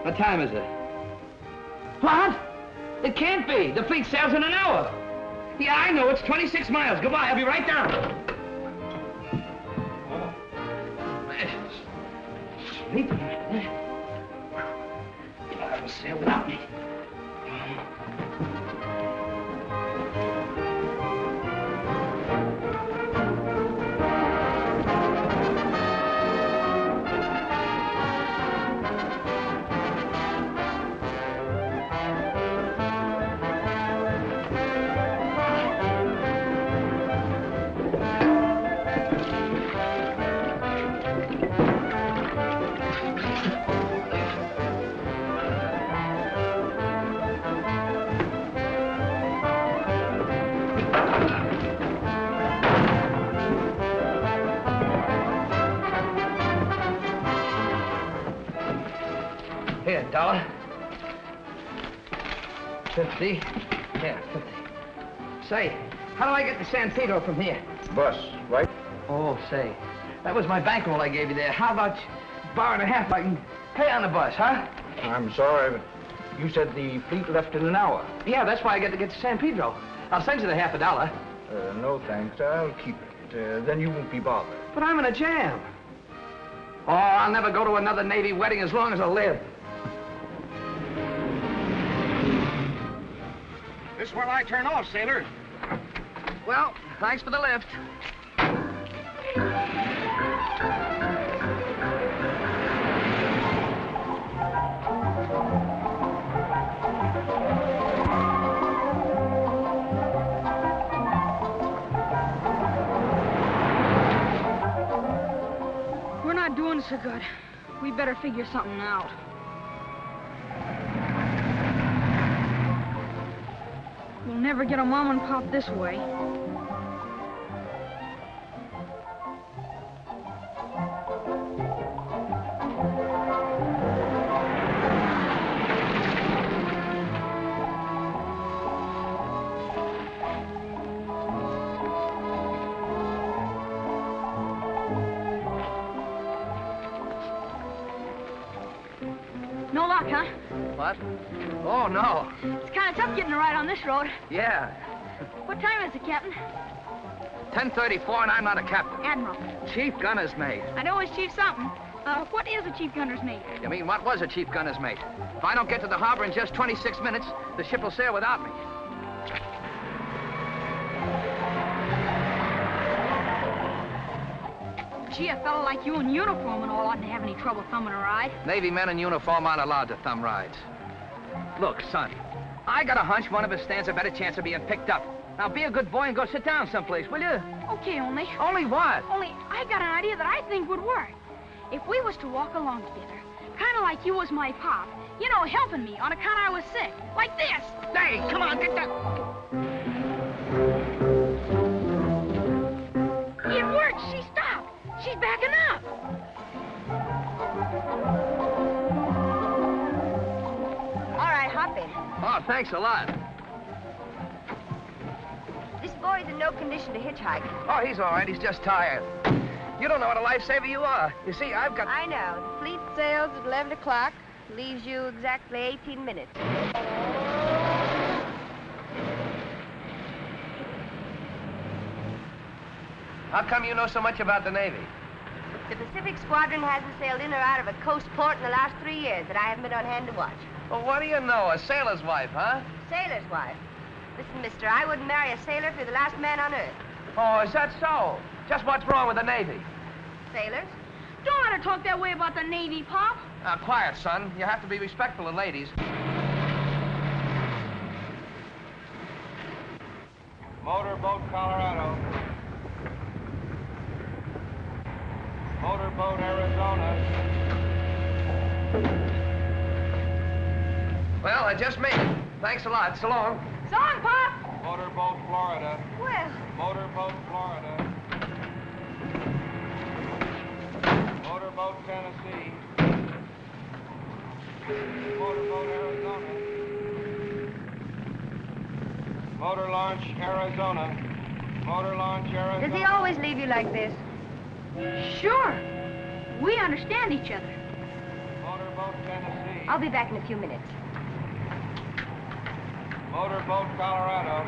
What time is it? What? It can't be. The fleet sails in an hour. Yeah, I know. It's 26 miles. Goodbye. I'll be right down. Man, sleeping. I will sail without me. Here, $1. 50. Yeah, 50. Say, how do I get to San Pedro from here? Bus, right? Oh, say, that was my bankroll I gave you there. How about $1.50 I can pay on the bus, huh? I'm sorry, but you said the fleet left in an hour. Yeah, that's why I got to get to San Pedro. I'll send you the $50. No, thanks. I'll keep it. Then you won't be bothered. But I'm in a jam. Oh, I'll never go to another Navy wedding as long as I live. This is where I turn off, sailor. Well, thanks for the lift. We're not doing so good. We better figure something out. We'll never get a mom and pop this way. No luck, huh? What? Oh, no. It's kind of tough getting a ride on this road. Yeah. What time is it, Captain? 10:34, and I'm not a captain. Admiral. Chief gunner's mate. I know it's Chief something. What is a chief gunner's mate? You mean, what was a chief gunner's mate? If I don't get to the harbor in just 26 minutes, the ship will sail without me. Gee, a fellow like you in uniform and all oughtn't to have any trouble thumbing a ride. Navy men in uniform aren't allowed to thumb rides. Look, son, I got a hunch one of us stands a better chance of being picked up. Now, be a good boy and go sit down someplace, will you? Okay, only. Only what? Only, I got an idea that I think would work. If we was to walk along together, kind of like you was my pop, you know, helping me on account I was sick, like this. Hey, come on, get that. It worked. She stopped. She's backing up. All right, hop in. Oh, thanks a lot. This boy's in no condition to hitchhike. Oh, he's all right. He's just tired. You don't know what a lifesaver you are. You see, I've got... I know. The fleet sails at 11 o'clock. Leaves you exactly 18 minutes. How come you know so much about the Navy? The Pacific Squadron hasn't sailed in or out of a coast port in the last 3 years that I haven't been on hand to watch. Well, what do you know? A sailor's wife, huh? Sailor's wife. Listen, mister, I wouldn't marry a sailor if you're the last man on earth. Oh, is that so? Just what's wrong with the Navy? Sailors? Don't let her talk that way about the Navy, Pop. Now, quiet, son. You have to be respectful of ladies. Motorboat Colorado. Motorboat Arizona. Well, I just made it. Thanks a lot. So long. So long, Pop. Motorboat Florida. Well, Motorboat Florida. Motorboat Tennessee. Motorboat Arizona. Motor launch Arizona. Motor launch Arizona. does he always leave you like this? Sure. We understand each other. Motorboat Tennessee. I'll be back in a few minutes. Motorboat Colorado.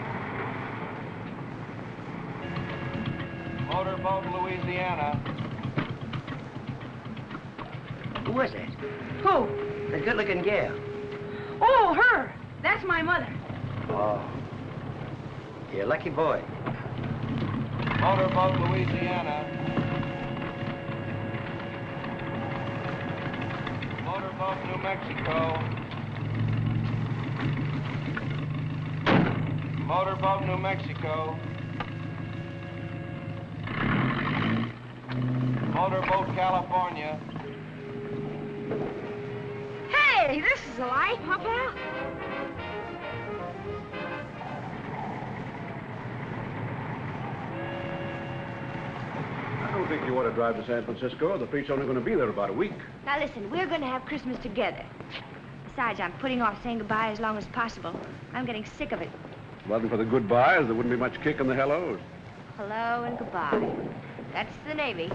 Motorboat Louisiana. Who was that? Who? The good-looking gal. Oh, her. That's my mother. Oh. You're a lucky boy. Motorboat Louisiana. Motorboat New Mexico. Motorboat New Mexico. Motorboat California. Hey, this is a life, huh, pal? I don't think you ought to drive to San Francisco. The fleet's only going to be there about a week. Now listen, we're going to have Christmas together. Besides, I'm putting off saying goodbye as long as possible. I'm getting sick of it. If it wasn't for the goodbyes, there wouldn't be much kick in the hellos. Hello and goodbye. That's the Navy.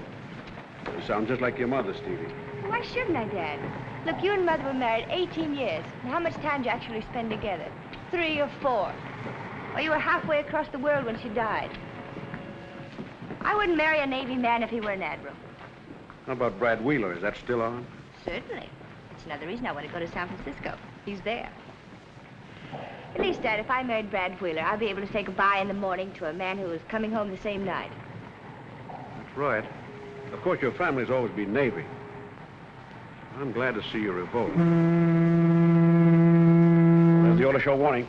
You sound just like your mother, Stevie. Why shouldn't I, Dad? Look, you and Mother were married 18 years. And how much time did you actually spend together? 3 or 4. Well, you were halfway across the world when she died. I wouldn't marry a Navy man if he were an admiral. How about Brad Wheeler? Is that still on? Certainly. It's another reason I want to go to San Francisco. He's there. At least, Dad, if I married Brad Wheeler, I'll be able to say goodbye in the morning to a man who was coming home the same night. That's right. Of course, your family's always been Navy. I'm glad to see you revolt. There's the order show warning.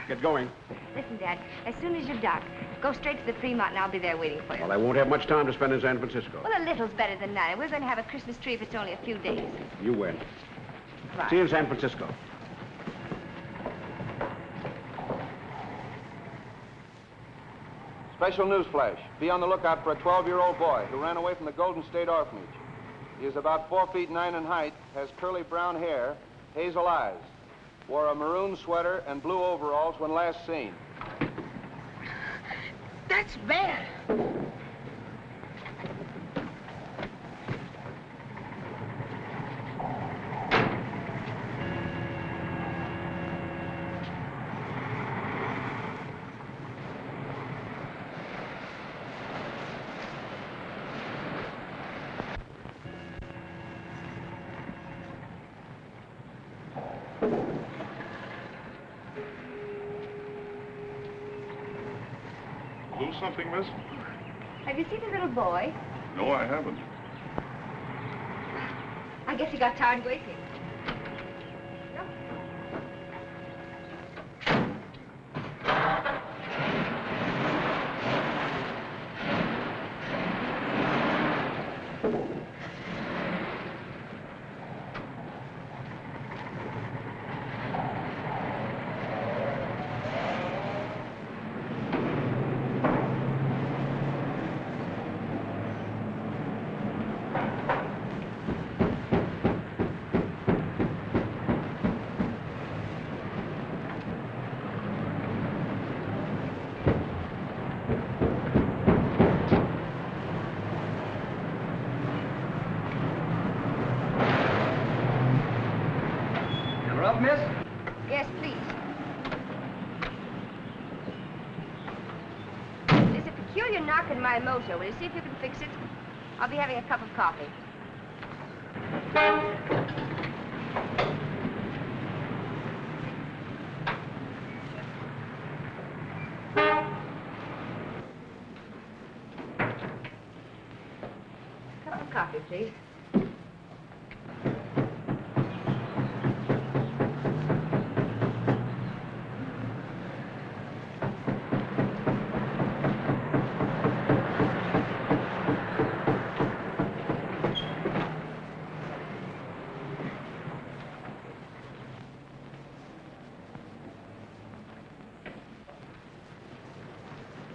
Get going. Listen, Dad, as soon as you dock, go straight to the Fremont and I'll be there waiting for you. Well, I won't have much time to spend in San Francisco. Well, a little's better than none. We're going to have a Christmas tree if it's only a few days. You win. Right. See you in San Francisco. Special news flash. Be on the lookout for a 12-year-old boy who ran away from the Golden State Orphanage. He is about 4 feet 9 in height, has curly brown hair, hazel eyes, wore a maroon sweater and blue overalls when last seen. That's bad. Lose something, miss? Have you seen the little boy? No, I haven't. I guess he got tired waiting. No. Miss? Yes, please. There's a peculiar knock in my motor. Will you see if you can fix it? I'll be having a cup of coffee. Cup of coffee, please.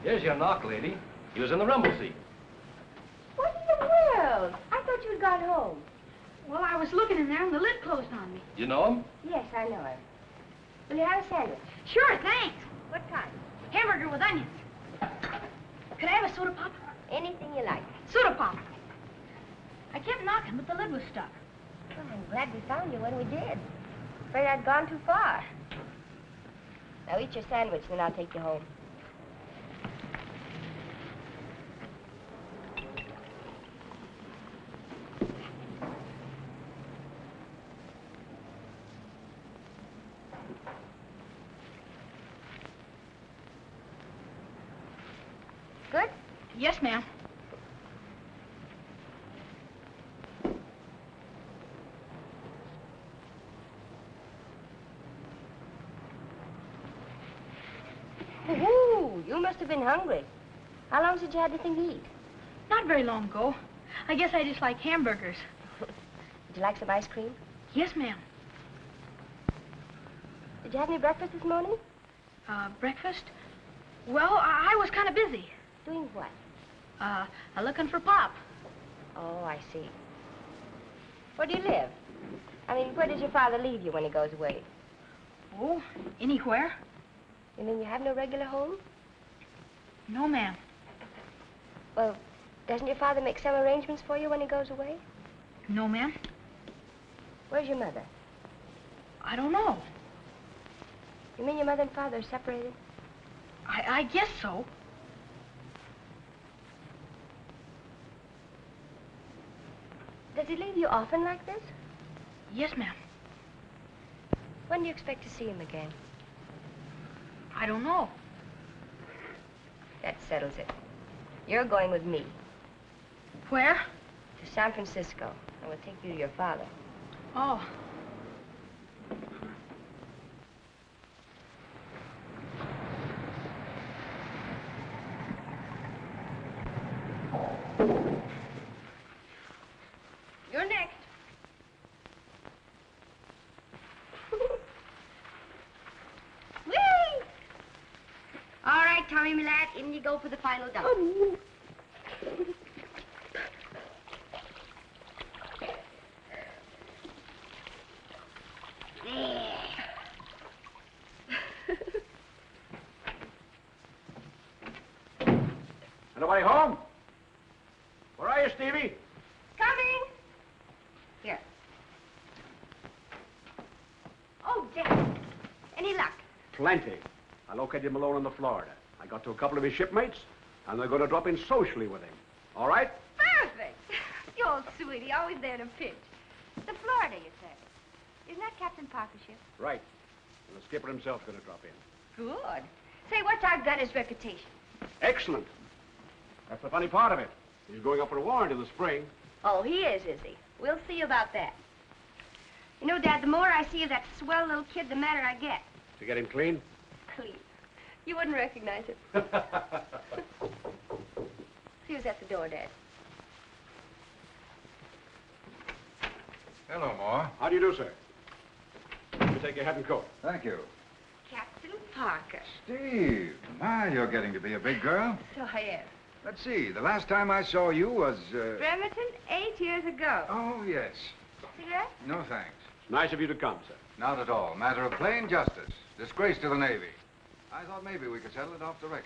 Here's your knock, lady. He was in the rumble seat. What in the world? I thought you had gone home. Well, I was looking in there and the lid closed on me. You know him? Yes, I know him. Will you have a sandwich? Sure, thanks. What kind? Hamburger with onions. Could I have a soda pop? Anything you like. Soda pop. I kept knocking, but the lid was stuck. Well, I'm glad we found you when we did. Afraid I'd gone too far. Now eat your sandwich, then I'll take you home. Good? Yes, ma'am. Woohoo! You must have been hungry. How long since you had anything to eat? Not very long ago. I guess I just like hamburgers. Would you like some ice cream? Yes, ma'am. Did you have any breakfast this morning? Breakfast? Well, I was kind of busy. Doing what? Looking for Pop. Oh, I see. Where do you live? I mean, where does your father leave you when he goes away? Oh, anywhere? You mean you have no regular home? No, ma'am. Well, doesn't your father make some arrangements for you when he goes away? No, ma'am. Where's your mother? I don't know. You mean your mother and father are separated? I guess so. Does he leave you often like this? Yes, ma'am. When do you expect to see him again? I don't know. That settles it. You're going with me Where? to San Francisco. I will take you to your father. Oh. You're next. Whee! All right, Tommy, my lad, in you go for the final dump. Anybody home? Where are you, Stevie? Coming. Here. Oh, Dad. Any luck? Plenty. I located Malone in the Florida. I got to a couple of his shipmates, and they're going to drop in socially with him. All right? Perfect. You old sweetie, always there to pinch. The Florida, you say? Isn't that Captain Parker's ship? Right. And the skipper himself's going to drop in. Good. Say, what's our gunner's reputation? Excellent. That's the funny part of it. He's going up for a warrant in the spring. Oh, he is he? We'll see about that. You know, Dad, the more I see of that swell little kid, the madder I get. To get him clean? Clean. You wouldn't recognize it. See who's at the door, Dad. Hello, Ma. How do you do, sir? Let me take your hat and coat. Thank you. Captain Parker. Steve, my, you're getting to be a big girl. So I am. Let's see, the last time I saw you was, Bremerton, 8 years ago. Oh, yes. Cigarette? No, thanks. Nice of you to come, sir. Not at all. Matter of plain justice. Disgrace to the Navy. I thought maybe we could settle it off the record.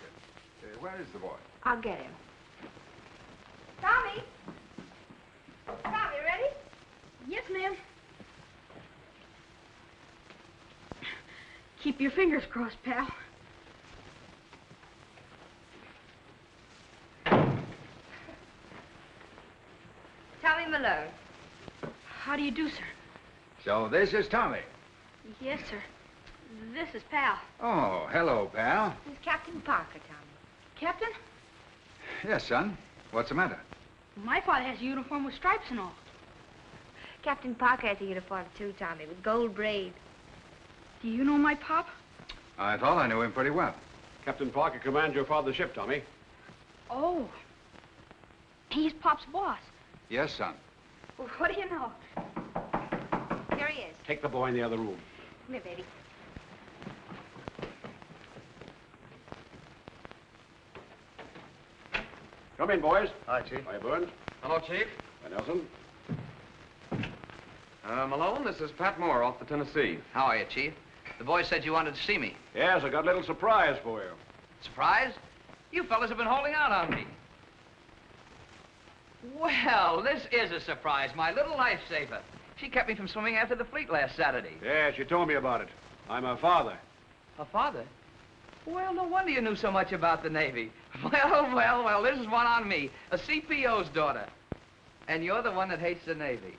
Where is the boy? I'll get him. Tommy! Tommy, ready? Yes, ma'am. Keep your fingers crossed, pal. Tommy Malone. How do you do, sir? So this is Tommy. Yes, sir. This is Pal. Oh, hello, pal. This is Captain Parker, Tommy. Captain? Yes, son. What's the matter? My father has a uniform with stripes and all. Captain Parker has a uniform, too, Tommy, with gold braid. Do you know my pop? I thought I knew him pretty well. Captain Parker commands your father's ship, Tommy. Oh. He's Pop's boss. Yes, son. Well, what do you know? Here he is. Take the boy in the other room. Come here, baby. Come in, boys. Hi, Chief. Hi, Burns. Hello, Chief. Hi, Nelson. Malone, this is Pat Moore off the Tennessee. How are you, Chief? The boy said you wanted to see me. Yes, I got a little surprise for you. Surprise? You fellas have been holding out on me. Well, this is a surprise, my little lifesaver. She kept me from swimming after the fleet last Saturday. Yeah, she told me about it. I'm her father. Her father? Well, no wonder you knew so much about the Navy. Well, this is one on me. A CPO's daughter. And you're the one that hates the Navy.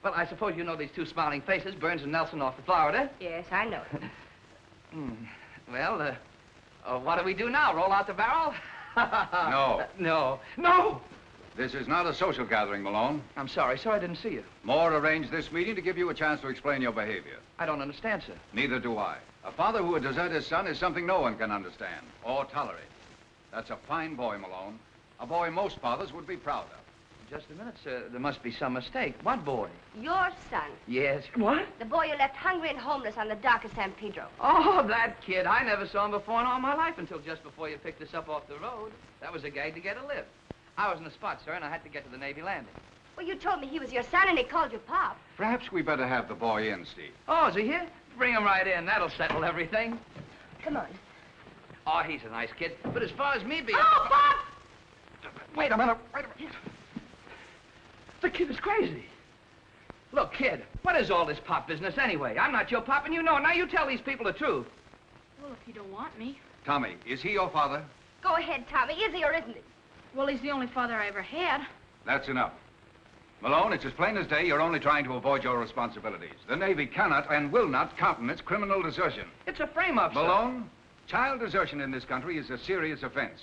Well, I suppose you know these two smiling faces, Burns and Nelson off the Florida. Yes, I know. Well, what do we do now? Roll out the barrel? No. No! This is not a social gathering, Malone. I'm sorry, sir. I didn't see you. Moore arranged this meeting to give you a chance to explain your behavior. I don't understand, sir. Neither do I. A father who would desert his son is something no one can understand or tolerate. That's a fine boy, Malone. A boy most fathers would be proud of. Just a minute, sir. There must be some mistake. What boy? Your son. Yes. What? The boy you left hungry and homeless on the dock of San Pedro. Oh, that kid. I never saw him before in all my life until just before you picked us up off the road. That was a gag to get a lift. I was in the spot, sir, and I had to get to the Navy landing. Well, you told me he was your son and he called you Pop. Perhaps we better have the boy in, Steve. Oh, is he here? Bring him right in. That'll settle everything. Come on. Oh, he's a nice kid. But as far as me being... Oh, Pop! Wait a minute. The kid is crazy. Look, kid, what is all this pop business anyway? I'm not your pop, and you know it. Now you tell these people the truth. Well, if you don't want me. Tommy, is he your father? Go ahead, Tommy. Is he or isn't he? Well, he's the only father I ever had. That's enough. Malone, it's as plain as day you're only trying to avoid your responsibilities. The Navy cannot and will not countenance criminal desertion. It's a frame-up, sir. Malone, child desertion in this country is a serious offense.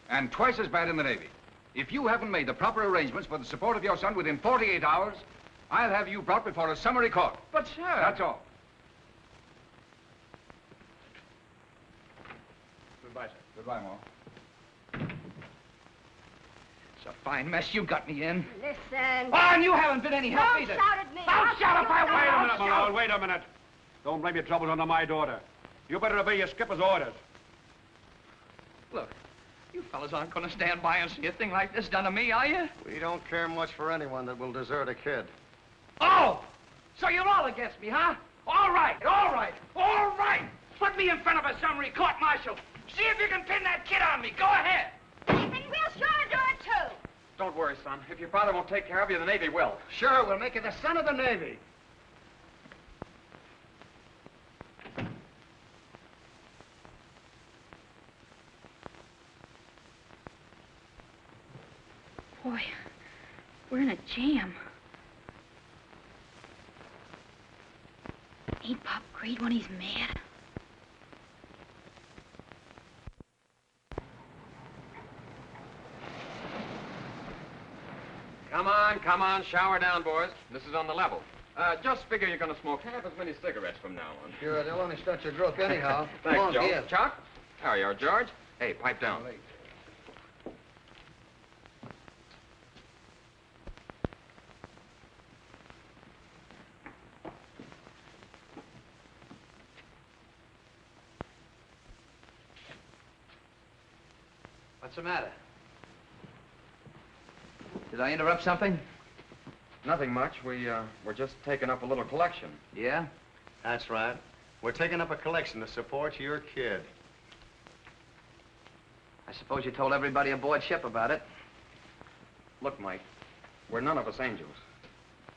And twice as bad in the Navy. If you haven't made the proper arrangements for the support of your son within 48 hours, I'll have you brought before a summary court. But, sir... That's all. Goodbye, sir. Goodbye, Moore. It's a fine mess you got me in. Listen. Oh, and you haven't been any help Don't either. shout at me. Don't shout if I Wait a minute, won't. Malone. Wait a minute. Don't blame your troubles on my daughter. You better obey your skipper's orders. Look, you fellas aren't going to stand by and see a thing like this done to me, are you? We don't care much for anyone that will desert a kid. Oh! So you're all against me, huh? All right. Put me in front of a summary court-martial. See if you can pin that kid on me. Go ahead. And we'll sure do it, too. Don't worry, son. If your father won't take care of you, the Navy will. Sure, we'll make you the son of the Navy. Boy, we're in a jam. Ain't Pop great when he's mad? Come on, shower down, boys. This is on the level. Just figure you're going to smoke half as many cigarettes from now on. Sure, they'll only start your growth anyhow. Thanks, Come on, Joe. give. Chuck? There you are, George. Hey, pipe down. What's the matter? Did I interrupt something? Nothing much. We're just taking up a little collection. Yeah? That's right. We're taking up a collection to support your kid. I suppose you told everybody aboard ship about it. Look, Mike, we're none of us angels.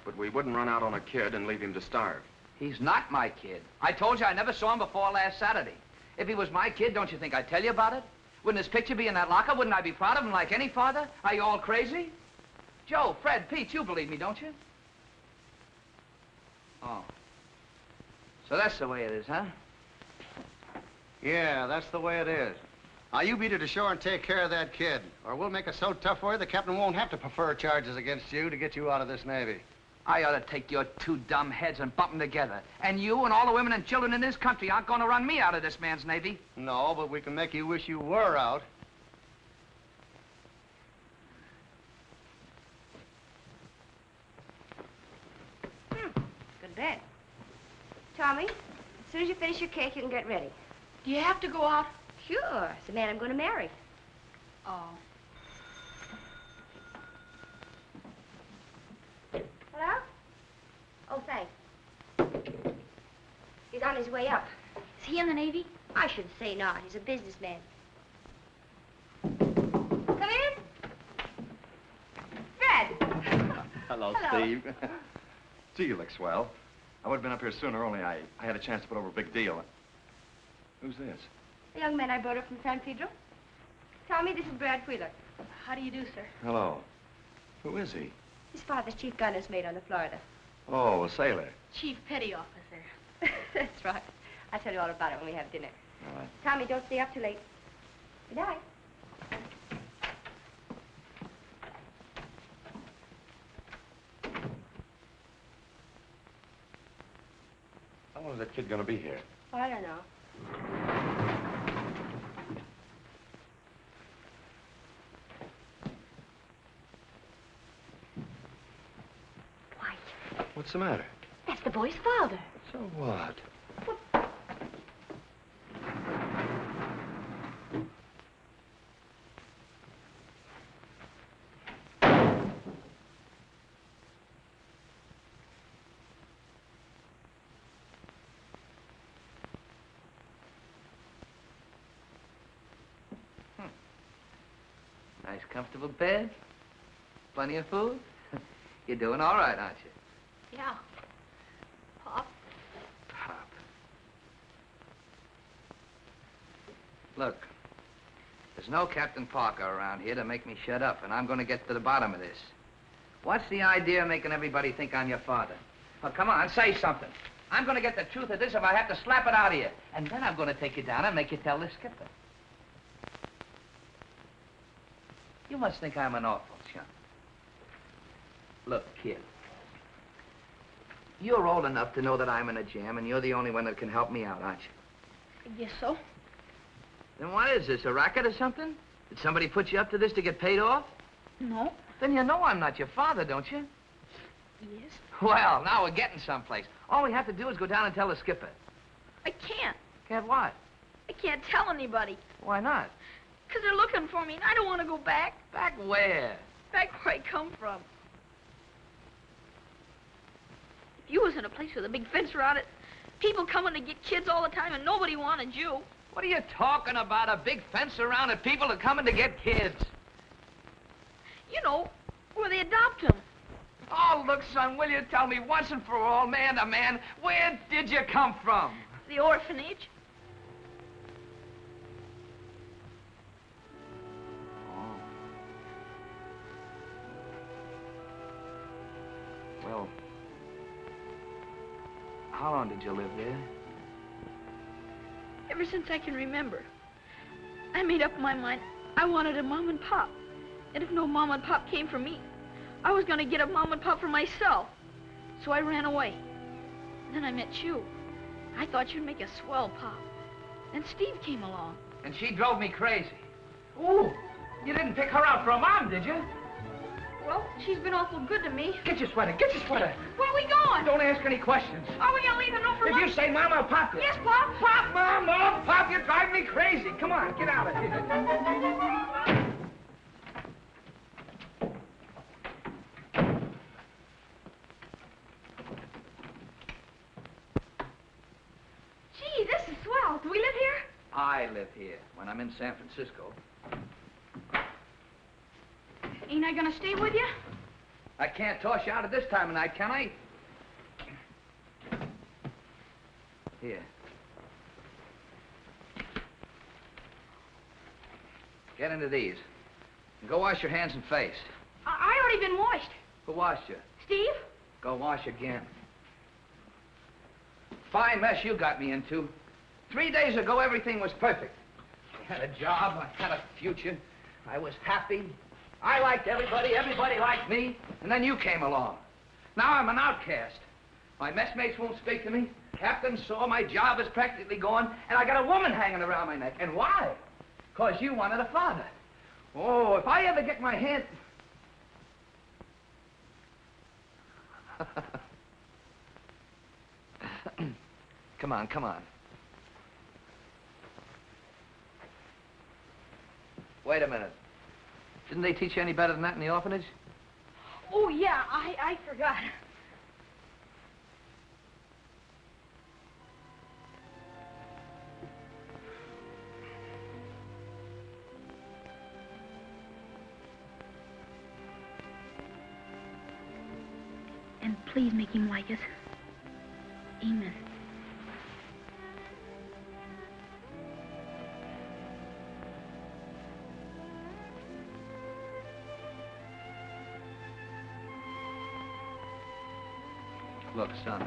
But we wouldn't run out on a kid and leave him to starve. He's not my kid. I told you I never saw him before last Saturday. If he was my kid, don't you think I'd tell you about it? Wouldn't his picture be in that locker? Wouldn't I be proud of him like any father? Are you all crazy? Joe, Fred, Pete, you believe me, don't you? Oh. So that's the way it is, huh? Yeah, that's the way it is. Now, you beat her to shore and take care of that kid, or we'll make it so tough for you the captain won't have to prefer charges against you to get you out of this Navy. I ought to take your two dumb heads and bump them together. And you and all the women and children in this country aren't going to run me out of this man's Navy. No, but we can make you wish you were out. Good bed. Tommy, as soon as you finish your cake, you can get ready. Do you have to go out? Sure. It's the man I'm going to marry. Oh. Hello? Oh, thanks. He's on his way up. Is he in the Navy? I should say not. He's a businessman. Come in. Fred. Hello, Hello. Steve. Gee, you look swell. I would have been up here sooner, only I had a chance to put over a big deal. Who's this? A young man I brought up from San Pedro. Tommy, this is Brad Wheeler. How do you do, sir? Hello. Who is he? His father's chief gunner's mate on the Florida. Oh, a sailor. Chief Petty Officer. That's right. I'll tell you all about it when we have dinner. All right. Tommy, don't stay up too late. Good night. How long is that kid gonna be here? Oh, I don't know. What's the matter? That's the boy's father. So what? Nice, comfortable bed. Plenty of food. You're doing all right, aren't you? Yeah. Pop? Pop. Look, there's no Captain Parker around here to make me shut up, and I'm going to get to the bottom of this. What's the idea of making everybody think I'm your father? Oh, come on, say something. I'm going to get the truth of this if I have to slap it out of you. And then I'm going to take you down and make you tell the skipper. You must think I'm an awful chump. Look, kid. You're old enough to know that I'm in a jam, and you're the only one that can help me out, aren't you? I guess so. Then what is this, a racket or something? Did somebody put you up to this to get paid off? No. Then you know I'm not your father, don't you? Yes. Well, now we're getting someplace. All we have to do is go down and tell the skipper. I can't. Can't what? I can't tell anybody. Why not? Because they're looking for me, and I don't want to go back. Back where? Back where I come from. If you was in a place with a big fence around it, people coming to get kids all the time, and nobody wanted you. What are you talking about? A big fence around it? People are coming to get kids. You know, where they adopt them. Oh, look, son, will you tell me once and for all, man to man, where did you come from? The orphanage. Oh. Well, how long did you live there? Ever since I can remember. I made up my mind I wanted a mom and pop. And if no mom and pop came for me, I was going to get a mom and pop for myself. So I ran away. Then I met you. I thought you'd make a swell pop. And Steve came along. And she drove me crazy. Ooh, you didn't pick her out for a mom, did you? Well, she's been awful good to me. Get your sweater, get your sweater. Where are we going? Don't ask any questions. Are we going to leave a note for If Mom? you say Mom, I'll pop you. Yes, Pop. Pop, Mom, Mom, Pop, you drive me crazy. Come on, get out of here. Gee, this is swell. Do we live here? I live here when I'm in San Francisco. Ain't I going to stay with you? I can't toss you out at this time of night, can I? Here. Get into these. And go wash your hands and face. I already been washed. Who washed you? Steve? Go wash again. Fine mess you got me into. 3 days ago, everything was perfect. I had a job, I had a future. I was happy. I liked everybody, everybody liked me. And then you came along. Now I'm an outcast. My messmates won't speak to me. Captain saw my job is practically gone, and I got a woman hanging around my neck. And why? Because you wanted a father. Oh, if I ever get my hand... Come on, come on. Wait a minute. Didn't they teach you any better than that in the orphanage? Oh, yeah, I forgot. And Oh, please make him like us. Amen. Look, son.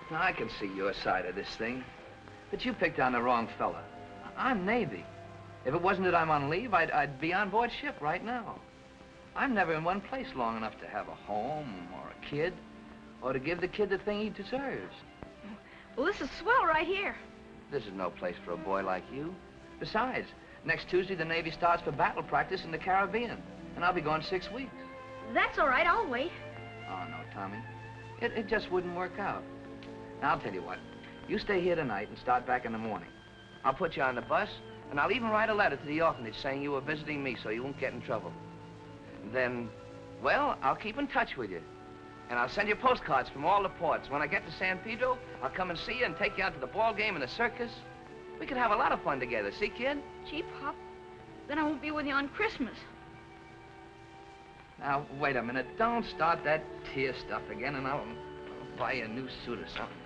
Now, I can see your side of this thing, but you picked on the wrong fella. I'm Navy. If it wasn't that I'm on leave, I'd be on board ship right now. I'm never in one place long enough to have a home or a kid, or to give the kid the thing he deserves. Well, this is swell right here. This is no place for a boy like you. Besides, next Tuesday, the Navy starts for battle practice in the Caribbean, and I'll be gone 6 weeks. That's all right, I'll wait. Oh, no, Tommy. It just wouldn't work out. Now, I'll tell you what. You stay here tonight and start back in the morning. I'll put you on the bus, and I'll even write a letter to the orphanage saying you were visiting me so you won't get in trouble. Then, well, I'll keep in touch with you. And I'll send you postcards from all the ports. When I get to San Pedro, I'll come and see you and take you out to the ball game and the circus. We could have a lot of fun together, see, kid? Gee, Pop, then I won't be with you on Christmas. Now, wait a minute. Don't start that tear stuff again, and I'll buy you a new suit or something.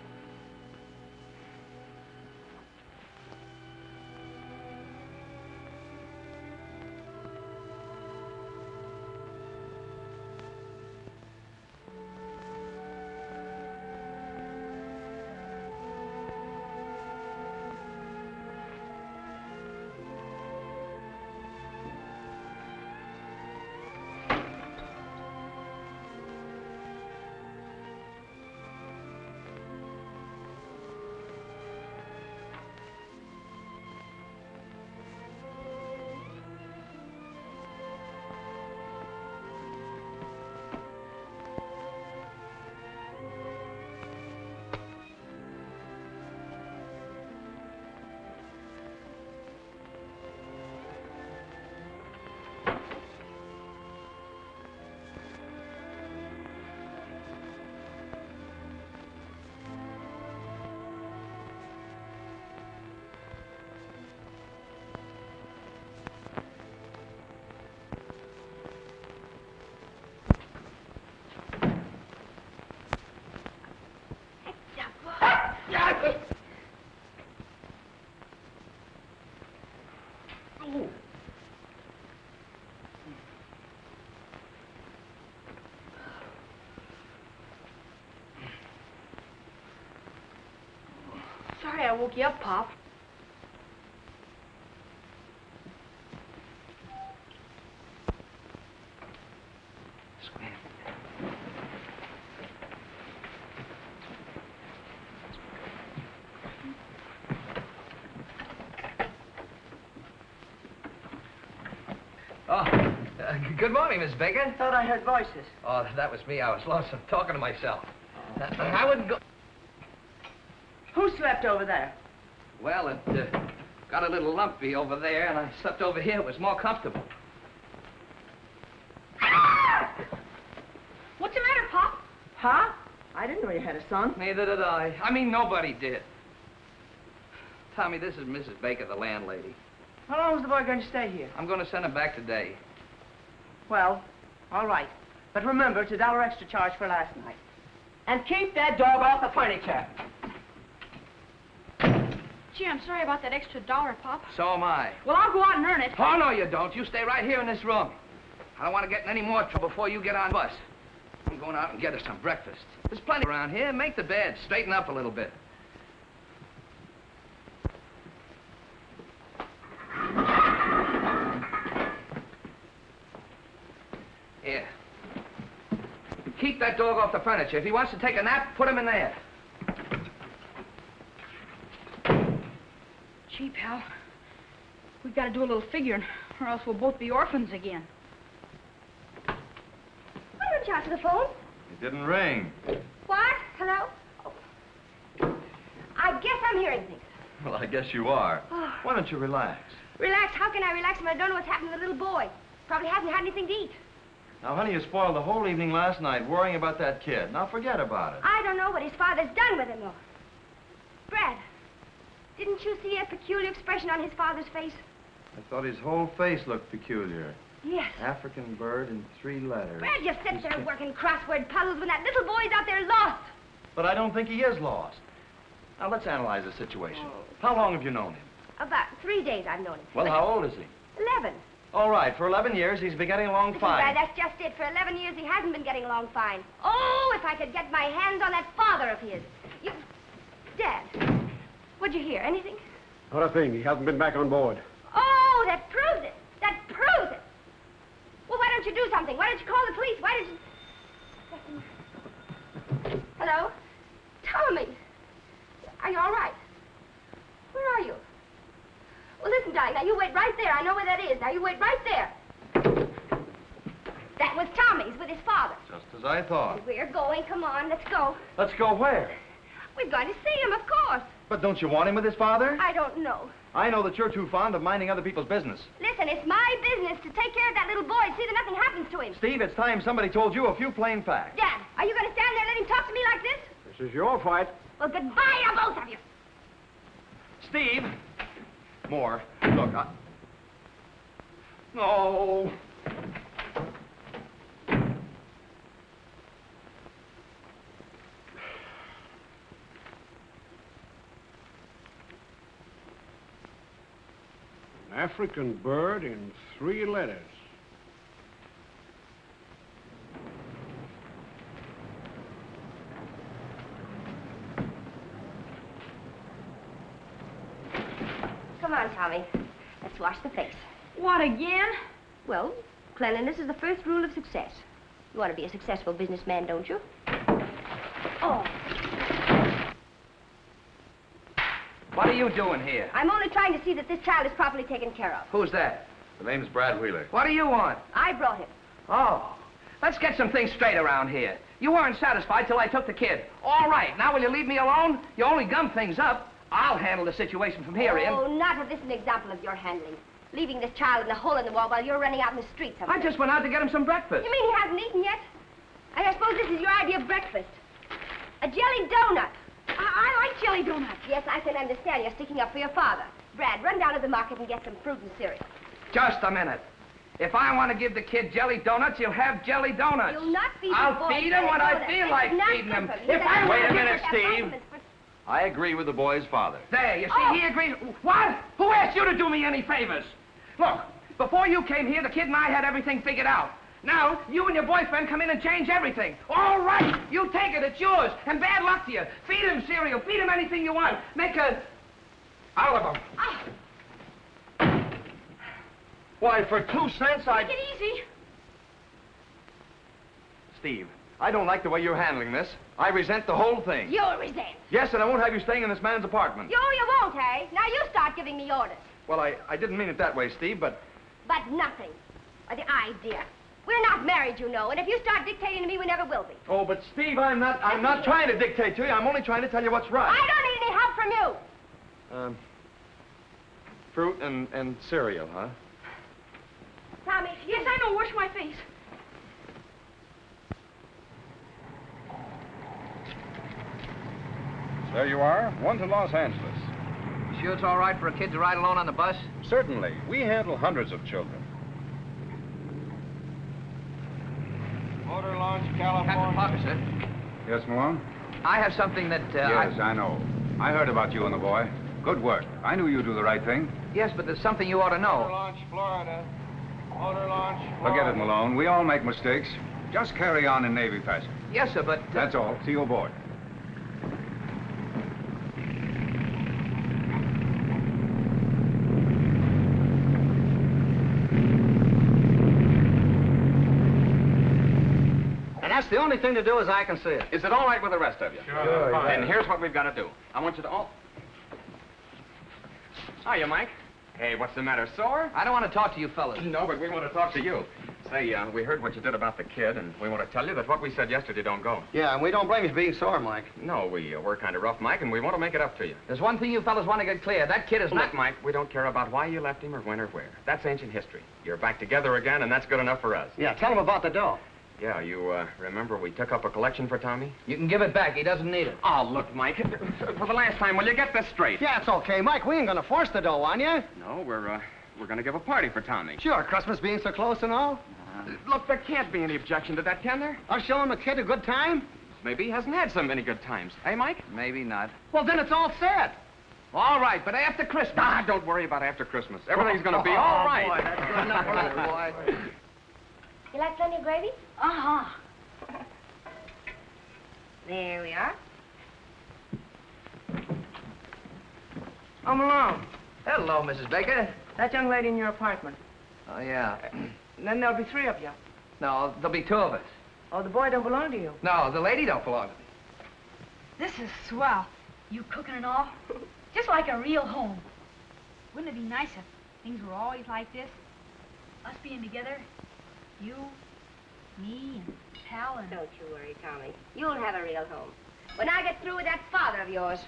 Sorry I woke you up, Pop. Good morning, Miss Baker. Thought I heard voices. Oh, that was me. I was lonesome talking to myself. I wouldn't go... Who slept over there? Well, it got a little lumpy over there, and I slept over here. It was more comfortable. What's the matter, Pop? Huh? I didn't know you had a son. Neither did I. I mean, nobody did. Tommy, this is Mrs. Baker, the landlady. How long is the boy going to stay here? I'm going to send him back today. Well, all right. But remember, it's $1 extra charge for last night. And keep that dog off the furniture. Gee, I'm sorry about that extra $1, Pop. So am I. Well, I'll go out and earn it. Oh, no, you don't. You stay right here in this room. I don't want to get in any more trouble before you get on the bus. I'm going out and get us some breakfast. There's plenty around here. Make the bed. Straighten up a little bit. Here. Keep that dog off the furniture. If he wants to take a nap, put him in there. Gee, pal, we've got to do a little figuring, or else we'll both be orphans again. Why don't you answer the phone? It didn't ring. What? Hello? Oh. I guess I'm hearing things. Well, I guess you are. Oh. Why don't you relax? Relax? How can I relax when I don't know what's happening to the little boy? Probably hasn't had anything to eat. Now, honey, you spoiled the whole evening last night worrying about that kid. Now, forget about it. I don't know what his father's done with him, though. Brad, didn't you see a peculiar expression on his father's face? I thought his whole face looked peculiar. Yes. African bird in 3 letters. Brad, you sit there working crossword puzzles when that little boy's out there lost. But I don't think he is lost. Now, let's analyze the situation. Oh. How long have you known him? About 3 days I've known him. Well, how old is he? 11. All right, for 11 years, he's been getting along Listen, fine. Brad, that's just it. For 11 years, he hasn't been getting along fine. Oh, if I could get my hands on that father of his. You... Dad, what'd you hear? Anything? Not a thing. He hasn't been back on board. Oh, that proves it. That proves it. Well, why don't you do something? Why don't you call the police? Why don't you... Hello? Tommy. Are you all right? Where are you? Well, listen, darling, now you wait right there. I know where that is. Now you wait right there. That was Tommy's with his father. Just as I thought. We're going. Come on, let's go. Let's go where? We're going to see him, of course. But don't you want him with his father? I don't know. I know that you're too fond of minding other people's business. Listen, it's my business to take care of that little boy, see that nothing happens to him. Steve, it's time somebody told you a few plain facts. Dad, are you going to stand there and let him talk to me like this? This is your fight. Well, goodbye to both of you. Steve! More. Look, No. An African bird in 3 letters. Come on, Tommy. Let's wash the face. What, again? Well, cleanliness is the first rule of success. You want to be a successful businessman, don't you? Oh. What are you doing here? I'm only trying to see that this child is properly taken care of. Who's that? The name's Brad Wheeler. What do you want? I brought him. Oh, let's get some things straight around here. You weren't satisfied till I took the kid. All right, now will you leave me alone? You only gum things up. I'll handle the situation from here in. Oh, not if this is an example of your handling. Leaving this child in a hole in the wall while you're running out in the street somewhere. I just went out to get him some breakfast. You mean he hasn't eaten yet? I suppose this is your idea of breakfast. A jelly donut. I like jelly donuts. Yes, I can understand you're sticking up for your father. Brad, run down to the market and get some fruit and cereal. Just a minute. If I want to give the kid jelly donuts, he'll have jelly donuts. You'll not feed I'll the boy feed him when I feel like feeding him. If I Wait a want to minute, Steve. I agree with the boy's father. There, you see, he agrees. What? Who asked you to do me any favors? Look, before you came here, the kid and I had everything figured out. Now, you and your boyfriend come in and change everything. All right, you take it, it's yours. And bad luck to you. Feed him cereal, feed him anything you want. Make a... out of him. Oh. Why, for 2 cents, Take it easy. Steve, I don't like the way you're handling this. I resent the whole thing. You'll resent. Yes, and I won't have you staying in this man's apartment. You won't, eh? Now you start giving me orders. Well, I didn't mean it that way, Steve, but... But nothing. Or the idea. We're not married, you know, and if you start dictating to me, we never will be. Oh, but Steve, I'm not trying to dictate to you. I'm only trying to tell you what's right. I don't need any help from you. Fruit and cereal, huh? Tommy, Yes, I know. Wash my face. There you are, one to Los Angeles. You sure it's all right for a kid to ride alone on the bus? Certainly. We handle hundreds of children. Motor launch, Captain California. Parker, sir. Yes, Malone? I have something that, Yes, I know. I heard about you and the boy. Good work. I knew you'd do the right thing. Yes, but there's something you ought to Motor know. launch, Florida. Motor launch, Florida. Forget it, Malone. We all make mistakes. Just carry on in Navy fashion. Yes, sir, but... That's all. See you aboard. And that's the only thing to do as I can see it. Is it all right with the rest of you? Sure. Then here's what we've got to do. I want you to all... Hiya, Mike. Hey, what's the matter, sore? I don't want to talk to you fellas. No, but we want to talk to you. Say, we heard what you did about the kid, and we want to tell you that what we said yesterday don't go. Yeah, and we don't blame you for being sore, Mike. No, we were kind of rough, Mike, and we want to make it up to you. There's one thing you fellas want to get clear. That kid is not... Look, Mike, we don't care about why you left him or when or where. That's ancient history. You're back together again, and that's good enough for us. Yeah, tell him about the dough. Yeah, you, remember we took up a collection for Tommy? You can give it back. He doesn't need it. Oh, look, Mike, for the last time, will you get this straight? Yeah, it's okay, Mike. We ain't gonna force the dough on you. No, we're we're going to give a party for Tommy. Sure, Christmas being so close and all. Look, there can't be any objection to that, can there? I'll show him a kid a good time. Maybe he hasn't had so many good times. Eh, Mike? Maybe not. Well, then it's all set. All right, but after Christmas. Ah, don't worry about after Christmas. Everything's going to be all right. Boy, that's good enough for us, boy. You like plenty of gravy? Uh-huh. There we are. Oh, Malone, Hello, Mrs. Baker. that young lady in your apartment. Oh, yeah. And then there'll be 3 of you. No, there'll be 2 of us. Oh, the boy don't belong to you. No, the lady don't belong to me. This is swell. You cooking and all? Just like a real home. Wouldn't it be nice if things were always like this? Us being together, you, me, and Pal, and... Don't you worry, Tommy. You'll have a real home. When I get through with that father of yours.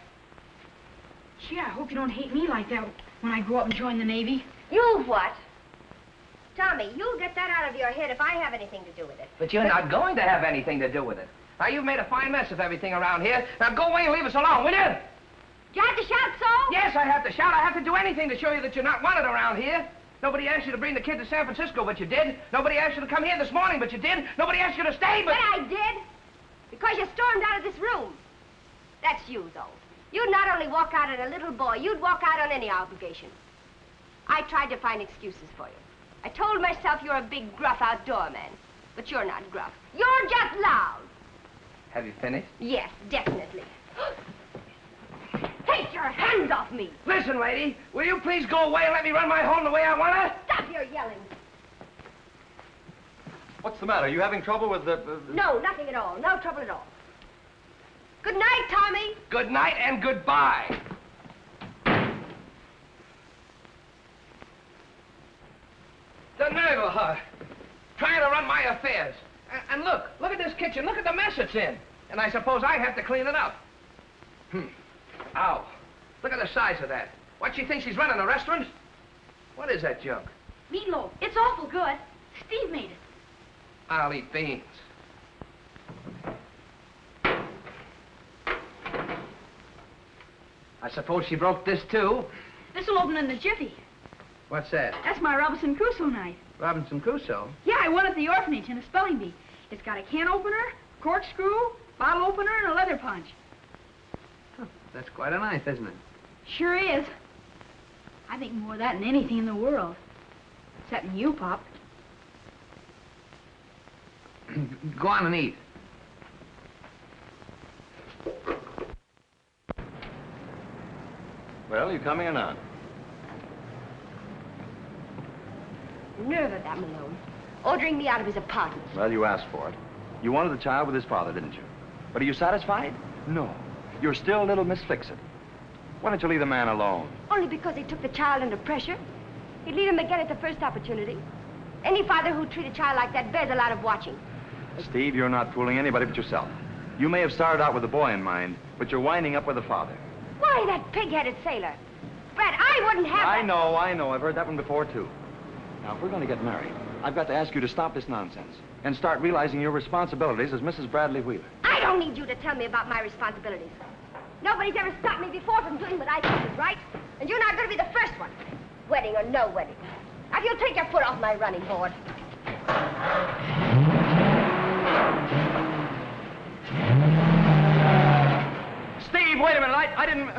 Gee, I hope you don't hate me like that when I grow up and join the Navy. You what? Tommy, you'll get that out of your head if I have anything to do with it. But you're not going to have anything to do with it. Now, you've made a fine mess of everything around here. Now, go away and leave us alone, will you? Do you have to shout so? Yes, I have to shout. I have to do anything to show you that you're not wanted around here. Nobody asked you to bring the kid to San Francisco, but you did. Nobody asked you to come here this morning, but you did. Nobody asked you to stay, but... But I did. Because you stormed out of this room. That's you, though. You'd not only walk out on a little boy, you'd walk out on any obligation. I tried to find excuses for you. I told myself you're a big, gruff outdoor man. But you're not gruff. You're just loud. Have you finished? Yes, definitely. Take your hands off me. Listen, lady, will you please go away and let me run my home the way I want to? Stop your yelling. What's the matter? Are you having trouble with the... No, nothing at all. No trouble at all. Good night, Tommy. Good night and goodbye. The nerve of her, trying to run my affairs. And look at this kitchen. Look at the mess it's in. And I suppose I have to clean it up. Ow. Look at the size of that. What, she thinks she's running a restaurant? What is that junk? Meatloaf. It's awful good. Steve made it. I'll eat beans. I suppose she broke this, too. This'll open in the jiffy. What's that? That's my Robinson Crusoe knife. Robinson Crusoe? Yeah, I won at the orphanage in a spelling bee. It's got a can opener, corkscrew, bottle opener, and a leather punch. Huh, that's quite a knife, isn't it? Sure is. I think more of that than anything in the world. Except you, Pop. Go on and eat. Well, you coming or not? Nerve of that Malone. Ordering me out of his apartment. Well, you asked for it. You wanted the child with his father, didn't you? But are you satisfied? No. You're still little Miss Fix-It. Why don't you leave the man alone? Only because he took the child under pressure. He'd leave him again at the first opportunity. Any father who'd treat a child like that bears a lot of watching. Steve, you're not fooling anybody but yourself. You may have started out with the boy in mind, but you're winding up with the father. Why, that pig-headed sailor. Brad, I wouldn't have I that. know. I've heard that one before, too. Now, if we're going to get married, I've got to ask you to stop this nonsense and start realizing your responsibilities as Mrs. Bradley Wheeler. I don't need you to tell me about my responsibilities. Nobody's ever stopped me before from doing what I think is right, and you're not going to be the first one. Wedding or no wedding. Now, if you'll take your foot off my running board. Steve, wait a minute. I didn't...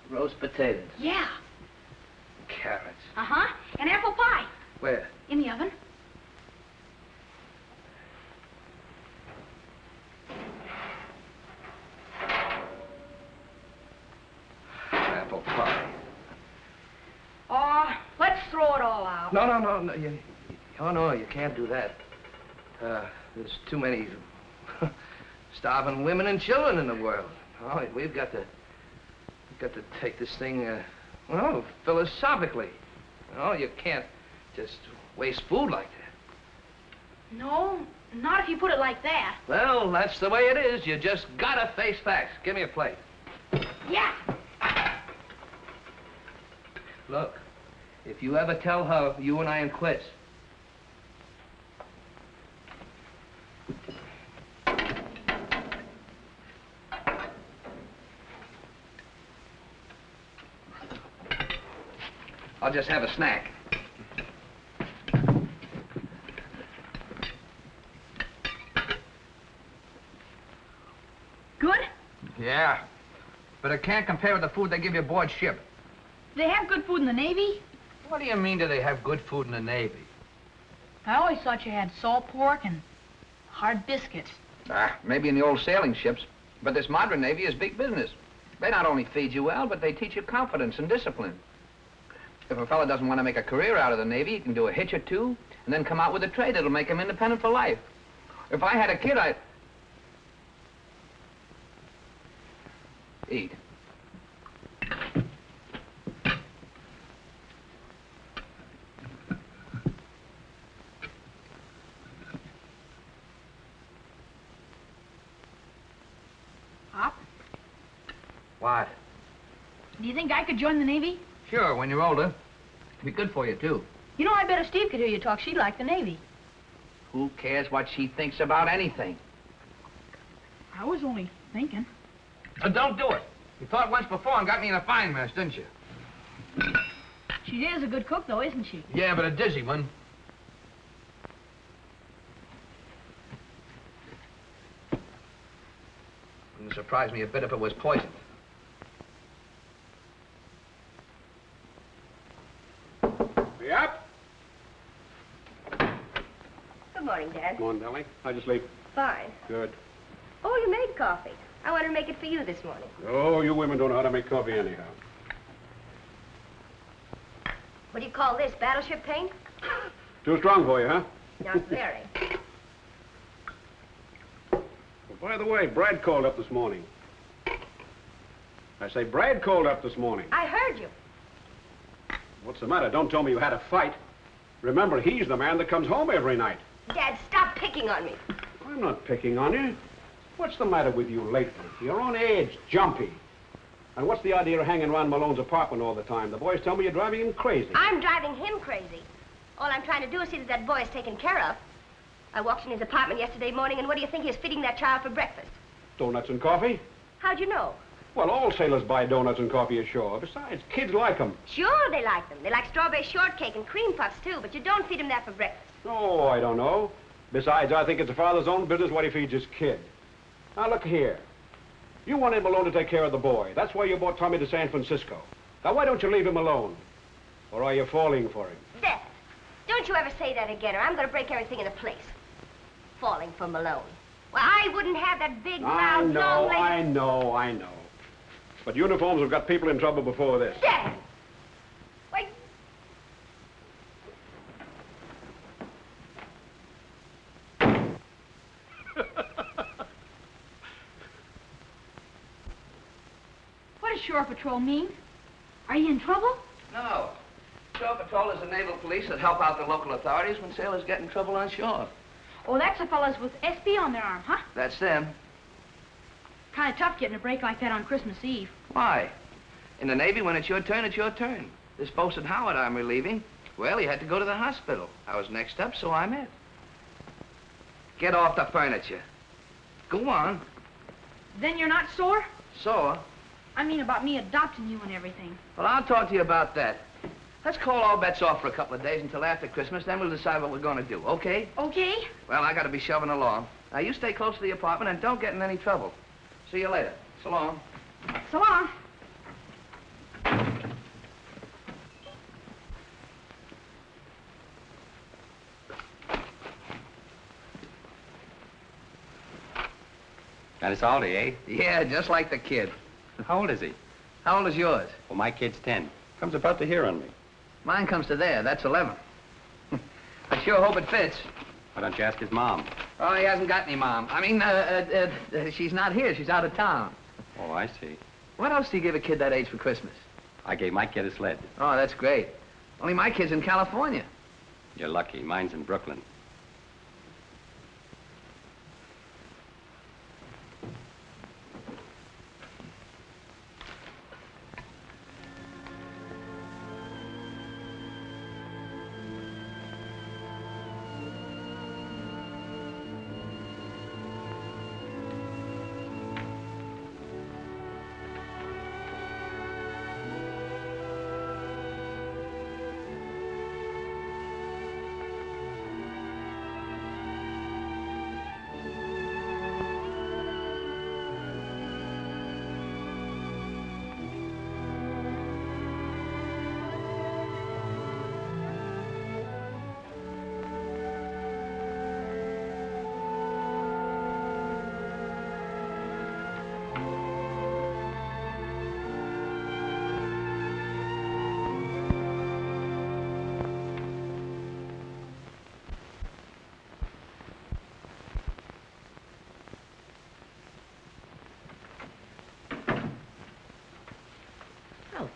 roast potatoes. Yeah. Carrots. Uh-huh. And apple pie. Where? In the oven. Apple pie. Let's throw it all out. No. No, you can't do that. There's too many starving women and children in the world. Oh, we've got to take this thing, philosophically. Oh, you can't just waste food like that. No, not if you put it like that. Well, that's the way it is. You just gotta face facts. Give me a plate. Yeah. Look, if you ever tell her you and I am quits, I'll just have a snack. Good? Yeah, but it can't compare with the food they give you aboard ship. Do they have good food in the Navy? What do you mean, do they have good food in the Navy? I always thought you had salt pork and hard biscuits. Maybe in the old sailing ships, but this modern Navy is big business. They not only feed you well, but they teach you confidence and discipline. If a fella doesn't want to make a career out of the Navy, he can do a hitch or two, and then come out with a trade that'll make him independent for life. If I had a kid, I'd... Eat. Pop, What? do you think I could join the Navy? Sure, when you're older. It'd be good for you, too. You know, I bet if Steve could hear you talk, she'd like the Navy. Who cares what she thinks about anything? I was only thinking. Don't do it. You thought once before and got me in a fine mess, didn't you? She is a good cook, though, isn't she? Yeah, but a dizzy one. Wouldn't surprise me a bit if it was poisoned. Yep. Good morning, Dad. Morning, Dolly. How'd you sleep? Fine. Good. Oh, you made coffee. I wanted to make it for you this morning. Oh, you women don't know how to make coffee anyhow. What do you call this, battleship paint? Too strong for you, huh? Not very. Well, by the way, Brad called up this morning. I say, Brad called up this morning. I heard you. What's the matter? Don't tell me you had a fight. Remember, he's the man that comes home every night. Dad, stop picking on me. I'm not picking on you. What's the matter with you lately? You're on edge, jumpy. And what's the idea of hanging around Malone's apartment all the time? The boys tell me you're driving him crazy. I'm driving him crazy. All I'm trying to do is see that that boy is taken care of. I walked in his apartment yesterday morning, and what do you think he was feeding that child for breakfast? Donuts and coffee? How'd you know? Well, all sailors buy donuts and coffee ashore. Besides, kids like them. Sure, they like them. They like strawberry shortcake and cream puffs, too, but you don't feed them that for breakfast. Oh, I don't know. Besides, I think it's a father's own business what he feeds his kid. Now, look here. You wanted him alone to take care of the boy. That's why you brought Tommy to San Francisco. Now, why don't you leave him alone? Or are you falling for him? Dad, don't you ever say that again, or I'm going to break everything in the place. Falling for Malone. Well, I wouldn't have that big, loud, long-legged... I know. But uniforms have got people in trouble before this. Dad! Wait. What does Shore Patrol mean? Are you in trouble? No. Shore Patrol is the naval police that help out the local authorities when sailors get in trouble on shore. Oh, that's the fellas with SB on their arm, huh? That's them. Kind of tough getting a break like that on Christmas Eve. Why? In the Navy, when it's your turn, it's your turn. This Bosun Howard I'm relieving, well, he had to go to the hospital. I was next up, so I'm it. Get off the furniture. Go on. Then you're not sore? Sore? I mean about me adopting you and everything. Well, I'll talk to you about that. Let's call all bets off for a couple of days until after Christmas, then we'll decide what we're going to do, okay? Okay. Well, I got to be shoving along. Now, you stay close to the apartment and don't get in any trouble. See you later. So long. So long. Got us all day, eh? Yeah, just like the kid. How old is he? How old is yours? Well, my kid's 10. Comes about to here on me. Mine comes to there. That's 11. I sure hope it fits. Why don't you ask his mom? Oh, he hasn't got any mom. I mean, she's not here. She's out of town. Oh, I see. What else do you give a kid that age for Christmas? I gave my kid a sled. Oh, that's great. Only my kid's in California. You're lucky. Mine's in Brooklyn.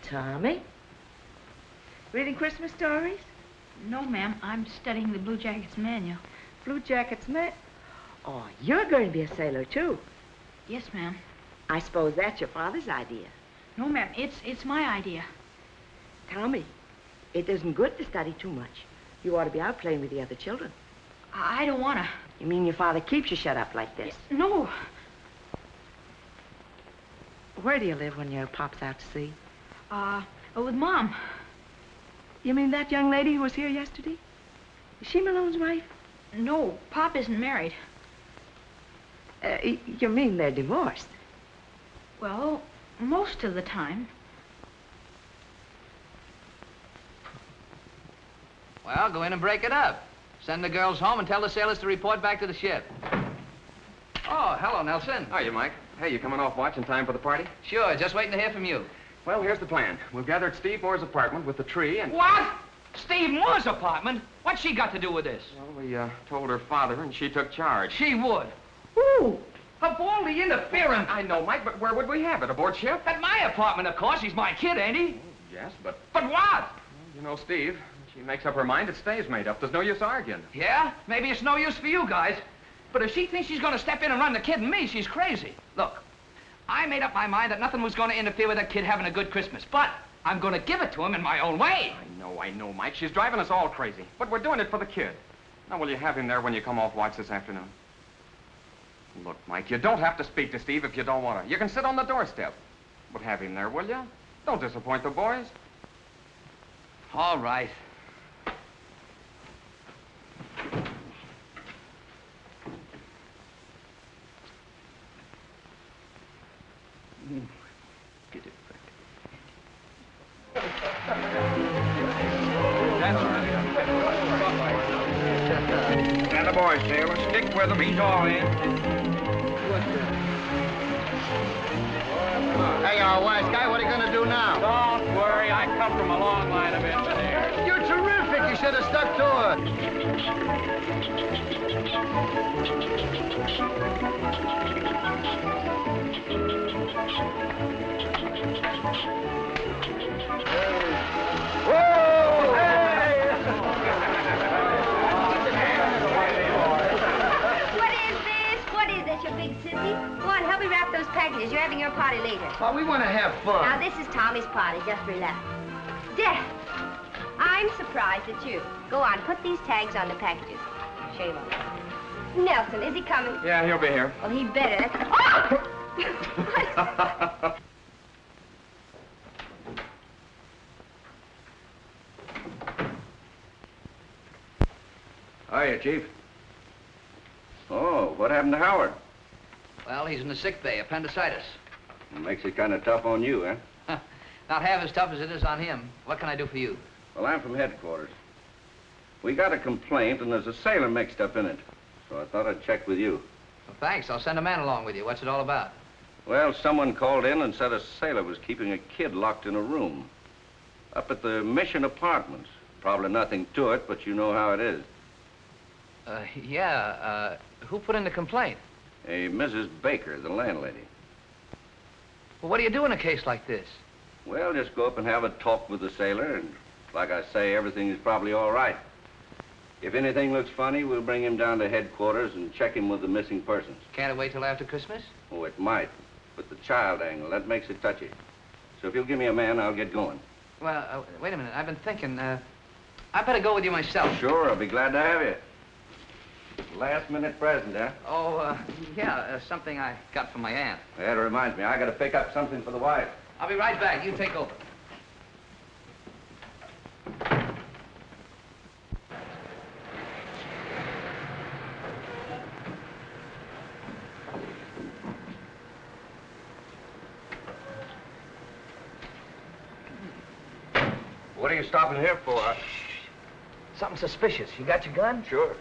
Tommy? Reading Christmas stories? No, ma'am. I'm studying the Blue Jackets manual. Blue Jackets, man? Oh, you're going to be a sailor, too. Yes, ma'am. I suppose that's your father's idea. No, ma'am. It's my idea. Tommy, it isn't good to study too much. You ought to be out playing with the other children. I don't want to. You mean your father keeps you shut up like this? No. Where do you live when your pop's out to sea? With Mom. You mean that young lady who was here yesterday? Is she Malone's wife? No, Pop isn't married. You mean they're divorced? Well, most of the time. Well, go in and break it up. Send the girls home and tell the sailors to report back to the ship. Oh, hello, Nelson. Hiya, Mike. Hey, you coming off watch in time for the party? Sure, just waiting to hear from you. Well, here's the plan. We'll gather at Steve Moore's apartment with the tree and... What? Steve Moore's apartment? What's she got to do with this? Well, we told her father, and she took charge. She would. Ooh, her bally interference. I know, Mike, but where would we have it? Aboard ship? At my apartment, of course. He's my kid, ain't he? Yes, but... But what? Well, you know, Steve, she makes up her mind, it stays made up. There's no use arguing. Yeah? Maybe it's no use for you guys. But if she thinks she's going to step in and run the kid and me, she's crazy. Look, I made up my mind that nothing was going to interfere with that kid having a good Christmas. But I'm going to give it to him in my own way. I know, Mike. She's driving us all crazy. But we're doing it for the kid. Now, will you have him there when you come off watch this afternoon? Look, Mike, you don't have to speak to Steve if you don't want to. You can sit on the doorstep. But have him there, will you? Don't disappoint the boys. All right. Get it back. And the boys, sailor, stick with him. He's all in. Hey, wise guy, what are you going to do now? Don't worry, I come from a long line of engineers. You're terrific. You should have stuck to it. What is this, you big sissy? Go on, help me wrap those packages. You're having your party later. Well, we want to have fun. Now, this is Tommy's party. Just relax. Death. I'm surprised at you. Go on, put these tags on the packages. Shame on you. Nelson, is he coming? Yeah, he'll be here. Well, he better. Oh! Hiya, Chief. Oh, what happened to Howard? Well, he's in the sick bay, appendicitis. It makes it kind of tough on you, huh? Not half as tough as it is on him. What can I do for you? Well, I'm from headquarters. We got a complaint, and there's a sailor mixed up in it. So I thought I'd check with you. Well, thanks. I'll send a man along with you. What's it all about? Well, someone called in and said a sailor was keeping a kid locked in a room. Up at the Mission Apartments. Probably nothing to it, but you know how it is. Who put in the complaint? A Mrs. Baker, the landlady. Well, what do you do in a case like this? Well, just go up and have a talk with the sailor, and like I say, everything is probably all right. If anything looks funny, we'll bring him down to headquarters and check him with the missing persons. Can't it wait till after Christmas? Oh, it might. But the child angle, that makes it touchy. So if you'll give me a man, I'll get going. Well, wait a minute. I've been thinking, I better go with you myself. Sure, I'll be glad to have you. Last minute present, huh? Oh, something I got from my aunt. That reminds me, I gotta pick up something for the wife. I'll be right back. You take over. What are you stopping here for? Something suspicious. You got your gun? Sure.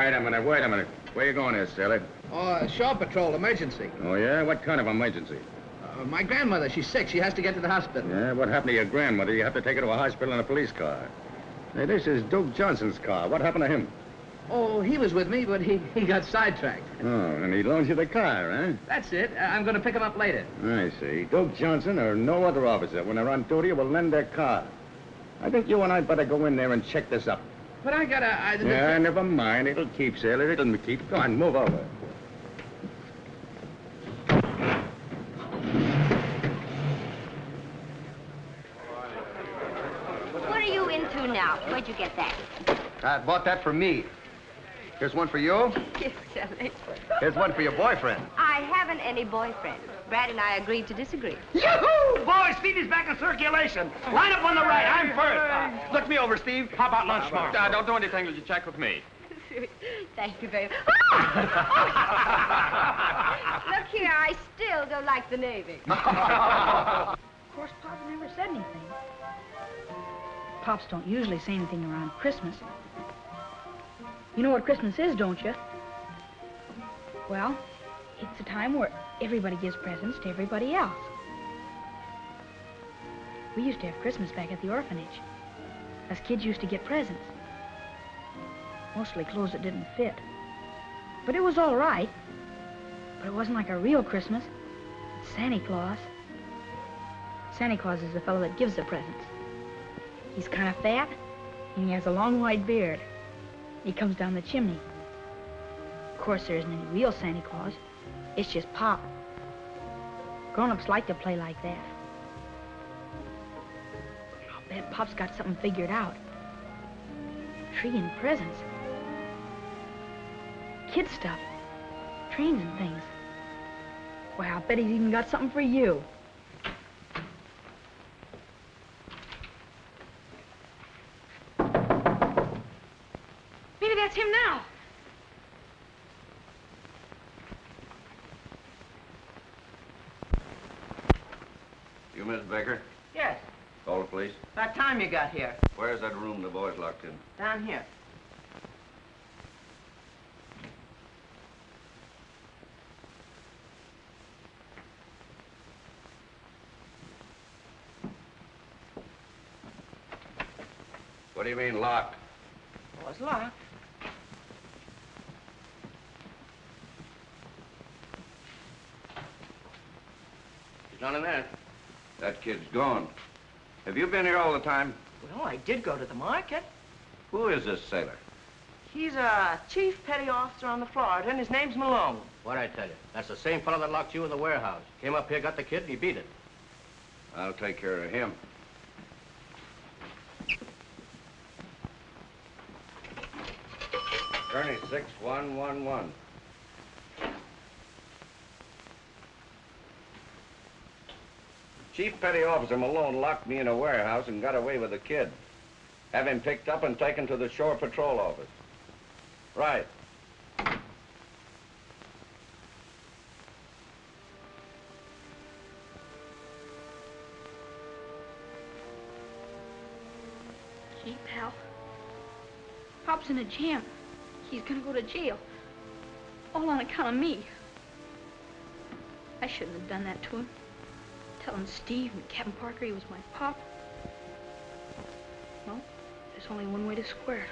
Wait a minute, wait a minute. Where you going there, sailor? Oh, shore patrol, emergency. Oh, yeah? What kind of emergency? My grandmother, she's sick. She has to get to the hospital. Yeah, what happened to your grandmother? You have to take her to a hospital in a police car. Hey, this is Duke Johnson's car. What happened to him? Oh, he was with me, but he got sidetracked. Oh, and he loans you the car, huh? That's it. I'm going to pick him up later. I see. Duke Johnson or no other officer, when they're on duty, will lend their car. I think you and I better go in there and check this up. But I gotta... Yeah, never mind. It'll keep, sailor. It'll keep. Go on, move over. What are you into now? Where'd you get that? I bought that for me. Here's one for you. You silly. Here's one for your boyfriend. I haven't any boyfriend. Brad and I agreed to disagree. Yahoo! Boys, Stevie's back in circulation. Line up on the right. I'm first. Look me over, Steve. How about lunch tomorrow? Don't do anything till you check with me. Thank you very much. Look here, I still don't like the Navy. Of course, Pop never said anything. Pops don't usually say anything around Christmas. You know what Christmas is, don't you? Well, it's a time where everybody gives presents to everybody else. We used to have Christmas back at the orphanage. Us kids used to get presents. Mostly clothes that didn't fit. But it was all right. But it wasn't like a real Christmas. It's Santa Claus. Santa Claus is the fellow that gives the presents. He's kind of fat, and he has a long white beard. He comes down the chimney. Of course, there isn't any real Santa Claus. It's just Pop. Grown-ups like to play like that. I'll bet Pop's got something figured out. Tree and presents. Kid stuff. Trains and things. Well, I'll bet he's even got something for you. Maybe that's him now. You Miss Baker? Yes. Call the police. About time you got here. Where's that room the boys locked in? Down here. What do you mean locked? Oh, it's locked. There's none in there. That kid's gone. Have you been here all the time? Well, I did go to the market. Who is this sailor? He's a chief petty officer on the Florida, and his name's Malone. What'd I tell you? That's the same fellow that locked you in the warehouse. Came up here, got the kid, and he beat it. I'll take care of him. Attorney 6111. Chief Petty Officer Malone locked me in a warehouse and got away with the kid. Have him picked up and taken to the Shore Patrol office. Right. Gee, pal. Pop's in a jam. He's gonna go to jail. All on account of me. I shouldn't have done that to him. Telling Steve and Captain Parker he was my pop. Well, there's only one way to square it.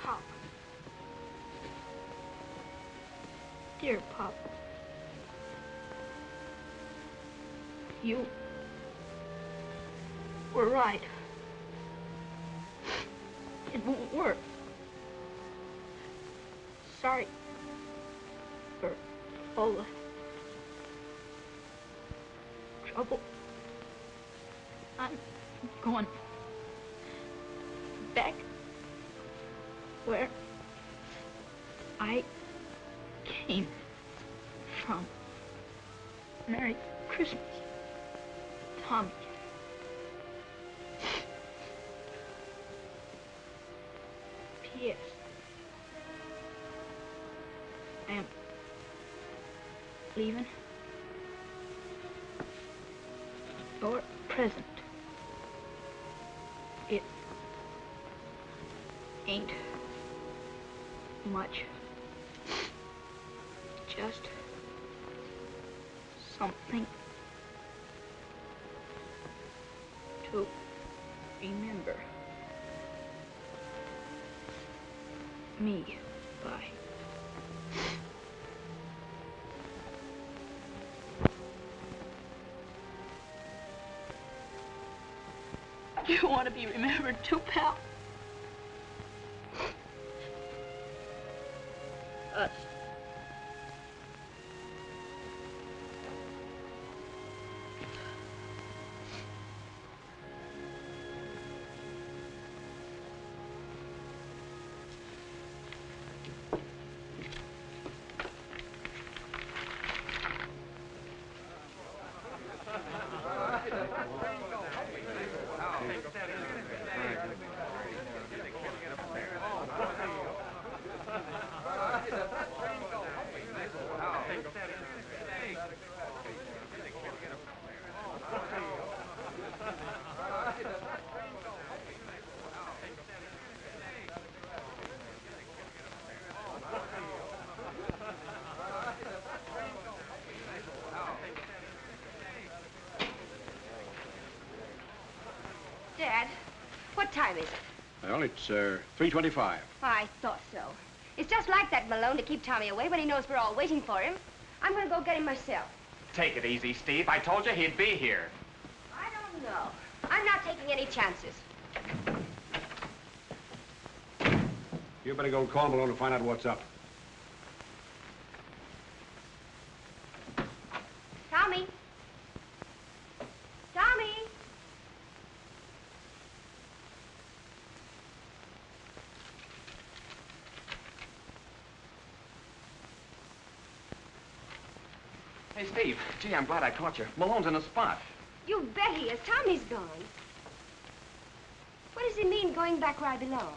Pop. Dear Pop. You were right. It won't work. Sorry for all the trouble. I'm going back where I came from. Merry Christmas, Tommy. P.S. I am leaving your present. It ain't much. Just something to remember me by. You want to be remembered too, pal? Us. Dad, what time is it? Well, it's 3:25. I thought so. It's just like that, Malone, to keep Tommy away when he knows we're all waiting for him. I'm going to go get him myself. Take it easy, Steve. I told you he'd be here. I don't know. I'm not taking any chances. You better go call Malone and find out what's up. Tommy? Tommy? Hey, Steve. Gee, I'm glad I caught you. Malone's in a spot. You bet he is. Tommy's gone. What does he mean, going back where I belong?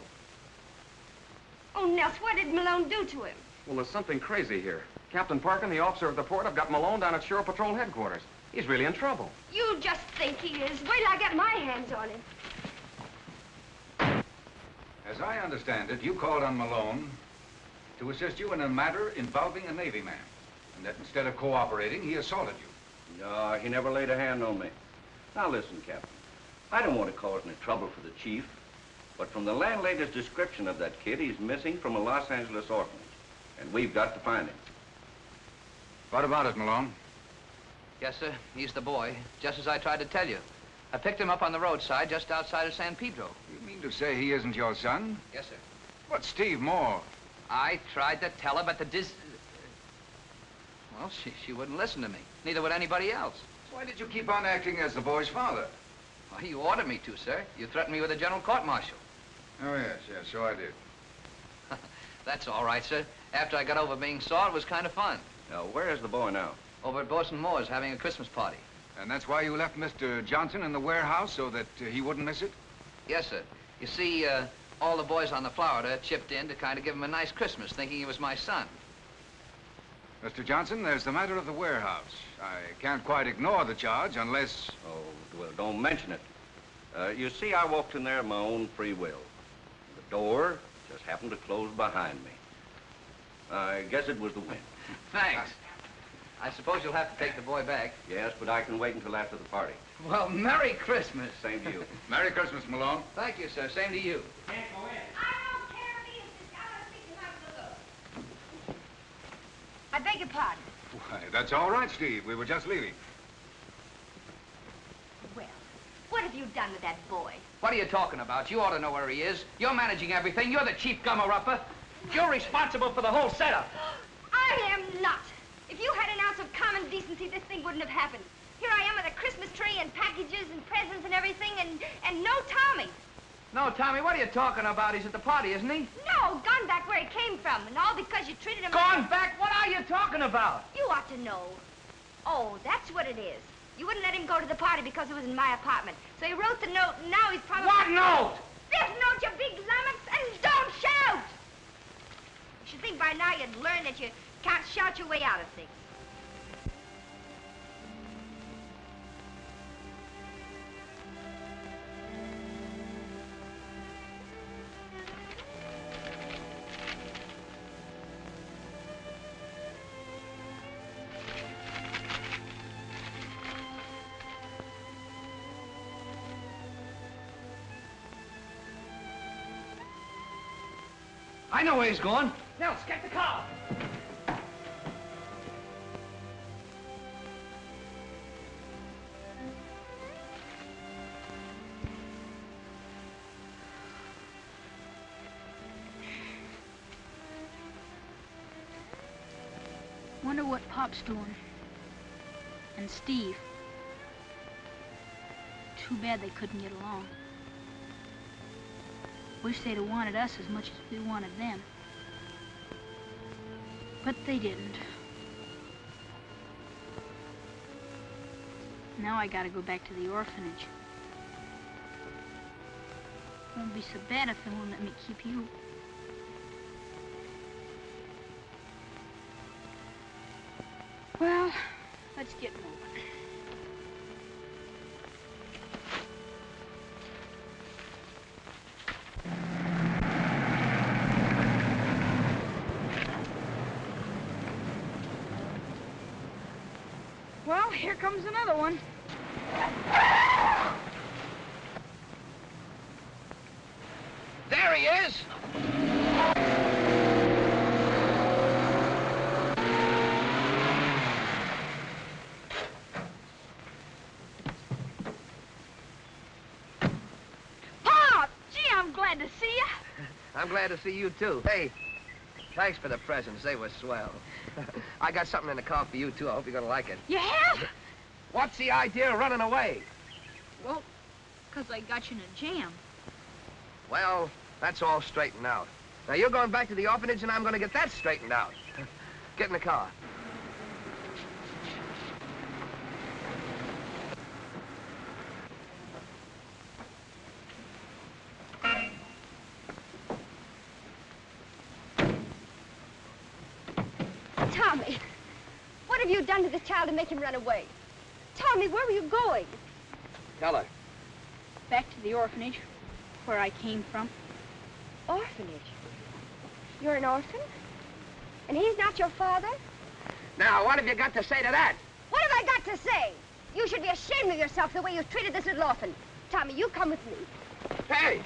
Oh, Nels, what did Malone do to him? Well, there's something crazy here. Captain Parkin, the officer of the port, have got Malone down at Shore Patrol headquarters. He's really in trouble. You just think he is. Wait till I get my hands on him. As I understand it, you called on Malone to assist you in a matter involving a Navy man. And that instead of cooperating, he assaulted you. No, he never laid a hand on me. Now listen, Captain. I don't want to cause any trouble for the chief, but from the landlady's description of that kid, he's missing from a Los Angeles orphanage. And we've got to find him. What about it, Malone? Yes, sir. He's the boy, just as I tried to tell you. I picked him up on the roadside just outside of San Pedro. You mean to say he isn't your son? Yes, sir. But Steve Moore. I tried to tell her, but well, she wouldn't listen to me. Neither would anybody else. Why did you keep on acting as the boy's father? Well, you ordered me to, sir. You threatened me with a general court-martial. Oh, yes, so I did. That's all right, sir. After I got over being sore, it was kind of fun. Now, where is the boy now? Over at Bosun Moore's having a Christmas party. And that's why you left Mr. Johnson in the warehouse, so that he wouldn't miss it? Yes, sir. You see, all the boys on the Florida chipped in to kind of give him a nice Christmas, thinking he was my son. Mr. Johnson, there's the matter of the warehouse. I can't quite ignore the charge unless... Oh, well, don't mention it. You see, I walked in there of my own free will. The door just happened to close behind me. I guess it was the wind. Thanks. I suppose you'll have to take the boy back. Yes, but I can wait until after the party. Well, Merry Christmas. Same to you. Merry Christmas, Malone. Thank you, sir. Same to you. Can't go in. I beg your pardon. Why, that's all right, Steve. We were just leaving. Well, what have you done with that boy? What are you talking about? You ought to know where he is. You're managing everything. You're the chief gummer-upper. You're responsible for the whole setup. I am not. If you had an ounce of common decency, this thing wouldn't have happened. Here I am with a Christmas tree and packages and presents and everything, and no Tommy. No, Tommy, what are you talking about? He's at the party, isn't he? No, gone back where he came from, and all because you treated him... Gone back? What are you talking about? You ought to know. Oh, that's what it is. You wouldn't let him go to the party because it was in my apartment. So he wrote the note, and now he's probably... What note? This note, you big lummox, and don't shout! You should think by now you'd learn that you can't shout your way out of things. I know where he's going. Nels, get the car. Wonder what Pop's doing. And Steve. Too bad they couldn't get along. Wish they'd have wanted us as much as we wanted them. But they didn't. Now I gotta go back to the orphanage. Won't be so bad if they won't let me keep you. Well, let's get moving. Well, here comes another one. There he is. Pop! Gee, I'm glad to see you. I'm glad to see you, too. Hey, thanks for the presents. They were swell. I got something in the car for you, too. I hope you're gonna like it. You have? What's the idea of running away? Well, 'cause I got you in a jam. Well, that's all straightened out. Now, you're going back to the orphanage, and I'm gonna get that straightened out. Get in the car. Tommy, what have you done to this child to make him run away? Tommy, where were you going? Tell her. Back to the orphanage, where I came from. Orphanage? You're an orphan? And he's not your father? Now, what have you got to say to that? What have I got to say? You should be ashamed of yourself the way you've treated this little orphan. Tommy, you come with me. Hey!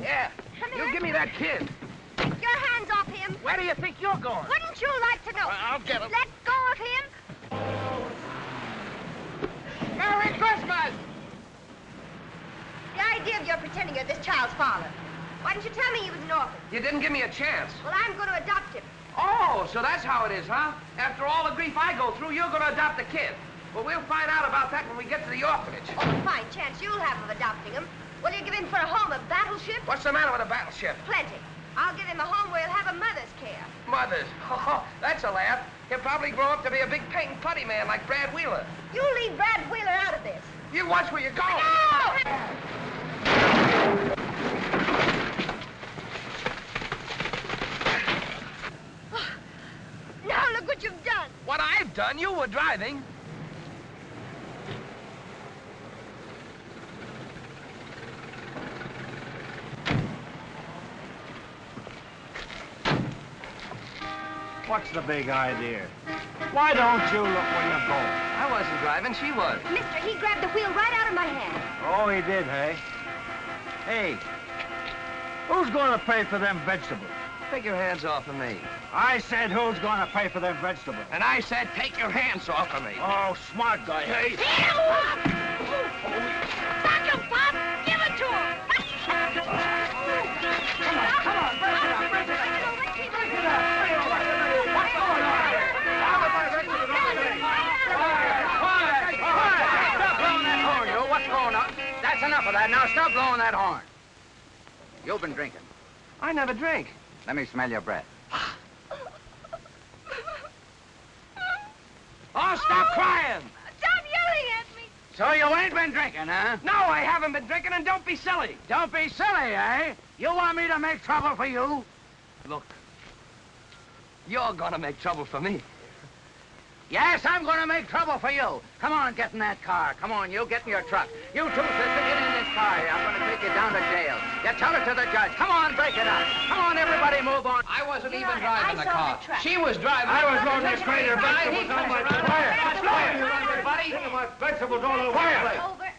Yeah, Come you here. give me that kid. Take your hands off him. Where do you think you're going? Wouldn't you like to know? Well, I'll get him. Let go of him. Merry Christmas! The idea of your pretending you're this child's father. Why didn't you tell me he was an orphan? You didn't give me a chance. Well, I'm going to adopt him. Oh, so that's how it is, huh? After all the grief I go through, you're going to adopt the kid. Well, we'll find out about that when we get to the orphanage. Oh, a fine chance you'll have of adopting him. Will you give him for a home, a battleship? What's the matter with a battleship? Plenty. I'll give him a home where he'll have a mother's care. Mothers. Oh, that's a laugh. He'll probably grow up to be a big paint putty man like Brad Wheeler. You leave Brad Wheeler out of this. You watch where you're going. Now look what you've done. What I've done, you were driving. What's the big idea? Why don't you look where you're going? I wasn't driving, she was. Mister, he grabbed the wheel right out of my hand. Oh, he did, hey? Hey, who's going to pay for them vegetables? Take your hands off of me. I said who's going to pay for them vegetables? And I said, take your hands off of me. Oh, smart guy, hey? Back him, Pop! Give it to him! Come on, break it up, break it up. What's going on here? What's going on? enough of that. Now stop blowing that horn. You've been drinking. I never drink. Let me smell your breath. Oh, stop crying! Stop yelling at me! So you ain't been drinking, huh? No, I haven't been drinking, and don't be silly. Don't be silly, eh? You want me to make trouble for you? Look, you're gonna make trouble for me. Yes, I'm going to make trouble for you. Come on, get in that car. Come on, you get in your truck. You too, sister, get in this car. I'm going to take you down to jail. You tell it to the judge. Come on, break it up. Come on, everybody, move on. I wasn't even driving the car. She was driving. I was loading this trailer. Vegetables on my wire. Everybody. My vegetables on the wire. Over.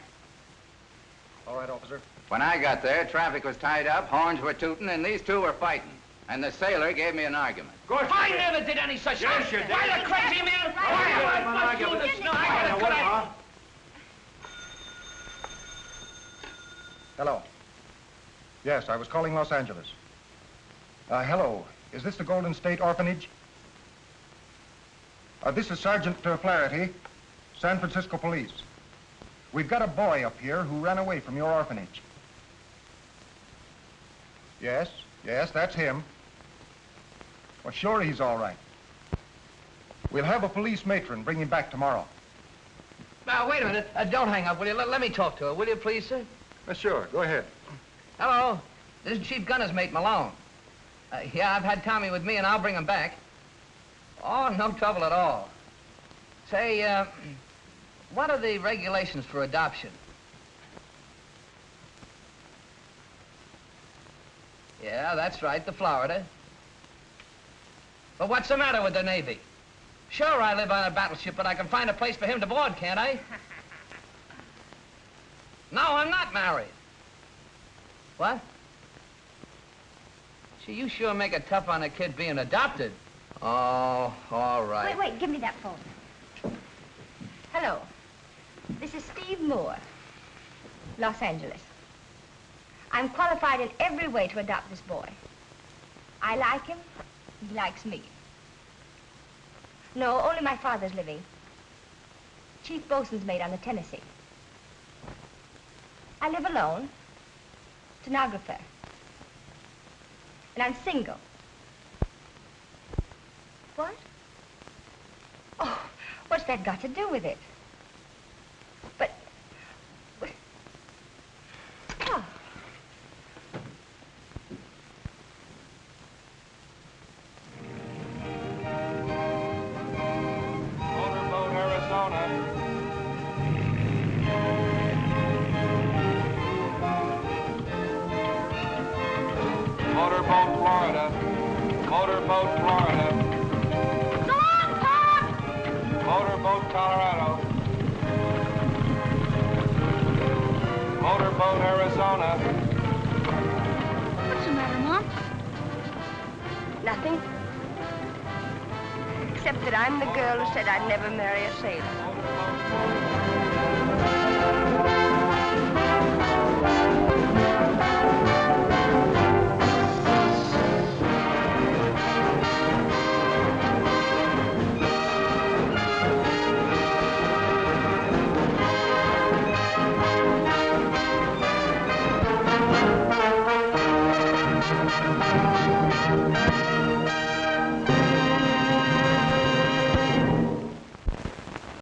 All right, officer. When I got there, traffic was tied up, horns were tooting, and these two were fighting. And the sailor gave me an argument. I never did any such thing. Yes, you did. Why, the crazy man? Why, you the snow? Hello. Yes, I was calling Los Angeles. Hello. Is this the Golden State Orphanage? This is Sergeant Flaherty, San Francisco Police. We've got a boy up here who ran away from your orphanage. Yes, that's him. Well, sure, he's all right. We'll have a police matron bring him back tomorrow. Now, wait a minute. Don't hang up, will you? Let me talk to her, will you, please, sir? Sure, go ahead. Hello. This is Chief Gunner's mate, Malone. Yeah, I've had Tommy with me, and I'll bring him back. Oh, no trouble at all. Say, what are the regulations for adoption? Yeah, that's right, the Florida. But what's the matter with the Navy? Sure, I live on a battleship, but I can find a place for him to board, can't I? No, I'm not married. What? Gee, you sure make it tough on a kid being adopted. Oh, all right. Wait, give me that phone. Hello. This is Steve Moore, Los Angeles. I'm qualified in every way to adopt this boy. I like him, he likes me. No, only my father's living. Chief bosun's mate on the Tennessee. I live alone, stenographer. And I'm single. What? Oh, what's that got to do with it? But... Oh. Motorboat, Arizona. Motorboat, Florida. Motorboat, Florida. So long, Pop! Motorboat, Colorado. Motorboat, Arizona. What's the matter, Mom? Nothing. Except that I'm the girl who said I'd never marry a sailor.